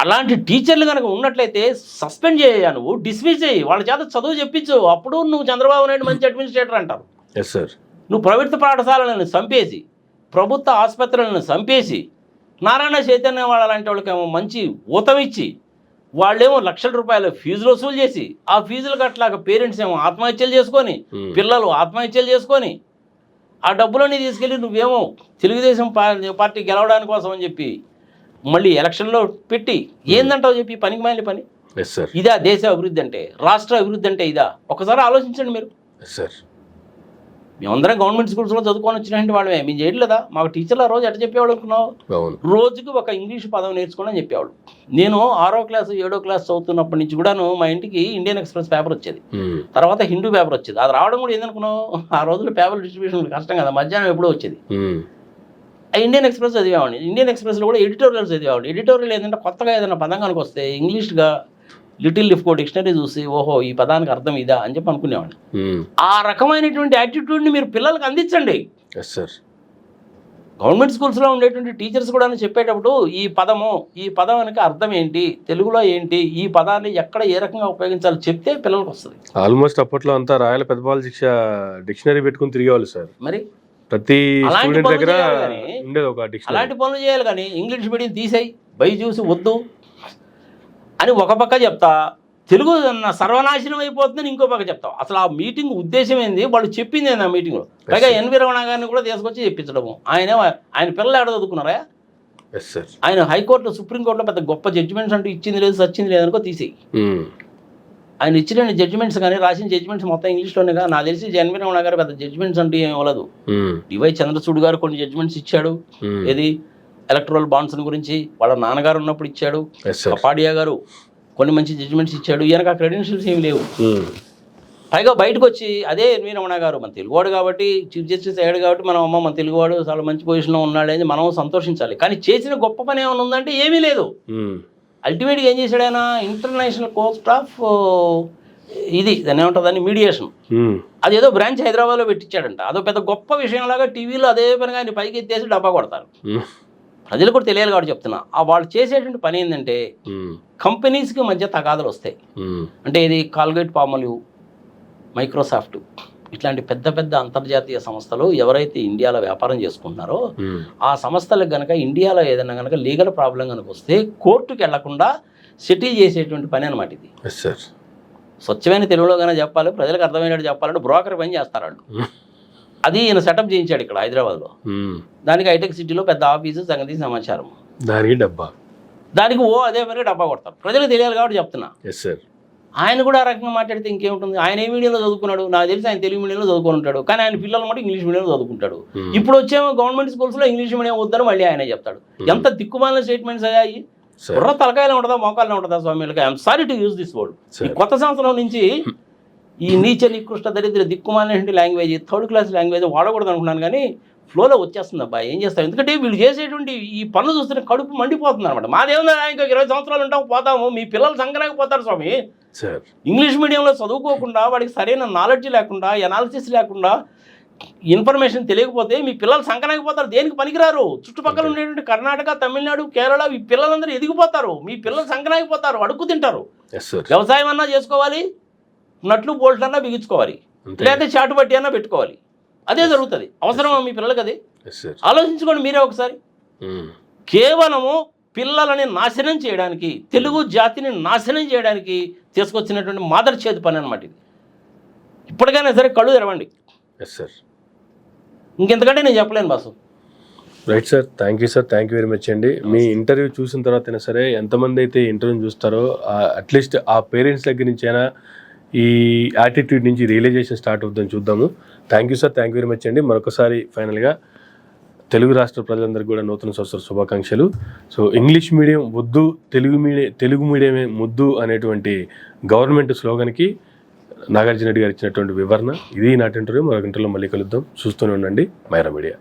అలాంటి టీచర్లు కనుక ఉన్నట్లయితే సస్పెండ్ చేయ, నువ్వు డిస్మిస్ చేయి, వాళ్ళ చేత చదువు చెప్పించు. అప్పుడు నువ్వు చంద్రబాబు నాయుడు మంచి అడ్మినిస్ట్రేటర్ అంటారు. Yes sir. నువ్వు ప్రభుత్వ పాఠశాలను చంపేసి, ప్రభుత్వ ఆసుపత్రులను చంపేసి, నారాయణ చైతన్య వాళ్ళ లాంటి వాళ్ళకేమో మంచి ఊతం ఇచ్చి, వాళ్ళేమో లక్షల రూపాయల ఫీజులు వసూలు చేసి, ఆ ఫీజులు కట్టలేక పేరెంట్స్ ఏమో ఆత్మహత్యలు చేసుకొని, పిల్లలు ఆత్మహత్యలు చేసుకొని, ఆ డబ్బులన్నీ తీసుకెళ్ళి నువ్వేమో తెలుగుదేశం పార్టీ గెలవడానికి కోసం అని చెప్పి మళ్ళీ ఎలక్షన్లో పెట్టి ఏందంటావు చెప్పి పనికి మాలిన పని. ఇదా దేశ అభివృద్ధి అంటే? రాష్ట్ర అభివృద్ధి అంటే ఇదా? ఒకసారి ఆలోచించండి మీరు. సార్, మేమందరం గవర్నమెంట్ స్కూల్స్లో చదువుకొని వచ్చినటువంటి వాళ్ళమే. మేము చేయట్లేదా? మాకు టీచర్లు ఆ రోజు ఎట్లా చెప్పేవాడు అనుకున్నావు? రోజుకి ఒక ఇంగ్లీష్ పదం నేర్చుకోండి అని చెప్పేవాడు. నేను 6వ క్లాసు 7వ క్లాస్ చదువుతున్నప్పటి నుంచి కూడాను మా ఇంటికి ఇండియన్ ఎక్స్ప్రెస్ పేపర్ వచ్చేది, తర్వాత హిందూ పేపర్ వచ్చేది. అది రావడం కూడా ఏందనుకున్నావు, ఆ రోజుల్లో పేపర్ డిస్ట్రిబ్యూషన్ కష్టం కదా, మధ్యాహ్నం ఎప్పుడో వచ్చేది. ఆ ఇండియన్ ఎక్స్ప్రెస్ చదివేవాడిని. ఇండియన్ ఎక్స్ప్రెస్లో కూడా ఎడిటోరియల్స్ చదివేవాడు. ఎడిటోరియల్ ఏంటంటే కొత్తగా ఏదైనా పదం కనుక వస్తే ఇంగ్లీష్గా లిటిల్ లిఫ్కో డిక్షనరీ చూసి ఓహో ఈ పదానికి అర్థం ఇదా అని చెప్పి అనుకునేవాడిని. ఆ రకమైనటువంటి యాటిట్యూడ్ని మీరు పిల్లలకు అందించండి. గవర్నమెంట్ స్కూల్స్లో ఉండేటువంటి టీచర్స్ కూడా చెప్పేటప్పుడు ఈ పదానికి అర్థం ఏంటి, తెలుగులో ఏంటి, ఈ పదాన్ని ఎక్కడ ఏ రకంగా ఉపయోగించాలో చెప్తే పిల్లలకు వస్తుంది. ఆల్మోస్ట్ అప్పట్లో అంతా రాయల పెద్దపాల శిక్ష డిక్షనరీ పెట్టుకుని తిరిగేవాళ్ళు సార్. మరి ప్రతి స్టూడెంట్ దగ్గర ఉండేది ఒక డిక్షనరీ. అలాంటి పనులు చేయాలి కానీ ఇంగ్లీష్ మీడియం తీసేయి, బైజూస్ వద్దు అని ఒక పక్క చెప్తా, తెలుగు సర్వనాశనం అయిపోతుందని ఇంకో పక్క చెప్తాం. అసలు ఆ మీటింగ్ ఉద్దేశం ఏంది, వాళ్ళు చెప్పింది ఏంది ఆ మీటింగ్లో? పైగా ఎన్వి రమణ గారిని కూడా తీసుకొచ్చి చెప్పించడము. ఆయన పిల్లలు ఎక్కడ చదువుకున్నారా? ఆయన హైకోర్టులో సుప్రీంకోర్టులో పెద్ద గొప్ప జడ్జిమెంట్స్ అంటూ ఇచ్చింది లేదు, సచ్చింది లేదనుకో తీసేయి. ఆయన ఇచ్చిన జడ్జిమెంట్స్ కానీ రాసిన జడ్జిమెంట్స్ మొత్తం ఇంగ్లీష్లోనేగా. నాకు తెలిసి ఎన్వి రమణ గారు పెద్ద జడ్జిమెంట్స్ అంటూ ఏమి ఇవ్వలేదు. డివై చంద్రచూడ్ గారు కొన్ని జడ్జిమెంట్స్ ఇచ్చాడు. ఏది ఎలక్ట్రల్ బాండ్స్ గురించి వాళ్ళ నాన్నగారు ఉన్నప్పుడు ఇచ్చాడు. కపాడియా గారు కొన్ని మంచి జడ్జిమెంట్స్ ఇచ్చాడు. ఈయనకు ఆ క్రెడెన్షియల్స్ ఏమి లేవు. పైగా బయటకు వచ్చి అదే ఎన్వి రమణ గారు మన తెలుగువాడు కాబట్టి, చీఫ్ జస్టిస్ అయ్యాడు కాబట్టి మన తెలుగువాడు చాలా మంచి పొజిషన్లో ఉన్నాడని మనం సంతోషించాలి. కానీ చేసిన గొప్ప పని ఏమైనా ఉందంటే ఏమీ లేదు. అల్టిమేట్గా ఏం చేశాడు ఆయన? ఇంటర్నేషనల్ కోర్ట్ ఆఫ్ దాన్ని ఏమంటుందని మీడియేషన్, అదేదో బ్రాంచ్ హైదరాబాద్లో పెట్టించాడంట. అదో పెద్ద గొప్ప విషయంలాగా టీవీలో అదే పనిగా ఆయన పైకి ఎత్తేసి డబ్బా కొడతారు. ప్రజలు కూడా తెలియాలి కాబట్టి చెప్తున్నా. వాళ్ళు చేసేటువంటి పని ఏంటంటే కంపెనీస్కి మధ్య తగాదాలు వస్తాయి. అంటే ఇది కాల్గేట్ పామోలివ్, మైక్రోసాఫ్ట్ ఇట్లాంటి పెద్ద పెద్ద అంతర్జాతీయ సంస్థలు ఎవరైతే ఇండియాలో వ్యాపారం చేసుకుంటున్నారో ఆ సంస్థలకు కనుక ఇండియాలో ఏదైనా కనుక లీగల్ ప్రాబ్లం కనుక వస్తే కోర్టుకి వెళ్లకుండా సెటిల్ చేసేటువంటి పని అనమాట ఇది. స్వచ్ఛమైన తెలుగులో కనుక చెప్పాలి, ప్రజలకు అర్థమైనట్టు చెప్పాలంటే బ్రోకర్ పని చేస్తారు వాళ్ళు. అది ఈయన సెటప్ చేయించాడు ఇక్కడ హైదరాబాద్లో. దానికి హైటెక్ సిటీలో పెద్ద ఆఫీసు, సంగతి సమాచారం, దానికి అదే పనిగా డబ్బా కొడతారు. ప్రజలకు తెలియాలి కాబట్టి చెప్తున్నా. ఆయన కూడా ఆ రకంగా మాట్లాడితే ఇంకేముంటుంది? ఆయన ఏ మీడియంలో చదువుకున్నాడు? నాకు తెలిసి ఆయన తెలుగు మీడియంలో చదువుకొని ఉంటాడు, కానీ ఆయన పిల్లలు మాట ఇంగ్లీష్ మీడియంలో చదువుకుంటాడు. ఇప్పుడు వచ్చేమో గవర్నమెంట్ స్కూల్స్లో ఇంగ్లీష్ మీడియం వద్దని మళ్ళీ ఆయనే చెప్తాడు. ఎంత దిక్కుమాలిన స్టేట్మెంట్స్ అయ్యాయి. బుర్ర తలకాయలో ఉంటుందా మోకాల్లో ఉంటుందా స్వామిలకి? I'm sorry to use this word. ఈ కొత్త సంవత్సరం నుంచి ఈ నీచ నికృష్ట దరిద్ర దిక్కుమాలిన లాంగ్వేజ్, 3rd క్లాస్ లాంగ్వేజ్ వాడకూడదు అనుకున్నాను, కానీ ఫ్లోలో వచ్చేస్తుంది అబ్బా. ఏం చేస్తాం? ఎందుకంటే వీళ్ళు చేసేటువంటి ఈ పనులు చూస్తే కడుపు మండిపోతుంది అనమాట. మాదేమన్నా ఇంకా 20 సంవత్సరాలు ఉంటాం పోతాము, మీ పిల్లలు సంకరాకపోతారు స్వామి. ఇంగ్లీష్ మీడియంలో చదువుకోకుండా, వాడికి సరైన నాలెడ్జ్ లేకుండా, ఎనాలిసిస్ లేకుండా, ఇన్ఫర్మేషన్ తెలియకపోతే మీ పిల్లలు సంకరాకపోతారు, దేనికి పనికిరారు. చుట్టుపక్కల ఉండేటువంటి కర్ణాటక, తమిళనాడు, కేరళ ఈ పిల్లలందరూ ఎదిగిపోతారు, మీ పిల్లలు సంకరాకపోతారు, అడుక్కు తింటారు. వ్యవసాయం అన్నా చేసుకోవాలి, నట్లు బోల్ట్ అన్నా బిగించుకోవాలి, లేకపోతే చాటు బట్టి అన్నా పెట్టుకోవాలి. అదే జరుగుతుంది. అవసరమా మీ పిల్లలకి? అది ఆలోచించుకోండి మీరే ఒకసారి. కేవలము పిల్లలని నాశనం చేయడానికి, తెలుగు జాతిని నాశనం చేయడానికి తీసుకొచ్చినటువంటి మాదర్ చేతి పని అనమాట ఇది. ఇప్పటికైనా సరే కళ్ళు తెరవండి. ఇంకెంతకంటే నేను చెప్పలేను boss. Right sir, thank you sir, thank you very much అండి. మీ ఇంటర్వ్యూ చూసిన తర్వాత అయినా సరే ఎంతమంది అయితే ఇంటర్వ్యూ చూస్తారో అట్లీస్ట్ ఆ పేరెంట్స్ దగ్గర నుంచి అయినా ఈ యాటిట్యూడ్ నుంచి రియలైజేషన్ స్టార్ట్ అవుతుందని చూద్దాము. Thank you sir, thank you very much అండి. మరొకసారి ఫైనల్గా తెలుగు రాష్ట్ర ప్రజలందరికీ కూడా నూతన సంవత్సర శుభాకాంక్షలు. సో ఇంగ్లీష్ మీడియం వద్దు, తెలుగు మీడియమే ముద్దు అనేటువంటి గవర్నమెంట్ స్లోగన్కి నాగార్జున రెడ్డి గారు ఇచ్చినటువంటి వివరణ ఇది. నాటి ఇంటర్వ్యూ. మరొక ఇంటర్వ్యూలో మళ్ళీ కలుద్దాం. చూస్తూనే ఉండండి మైరా మీడియా.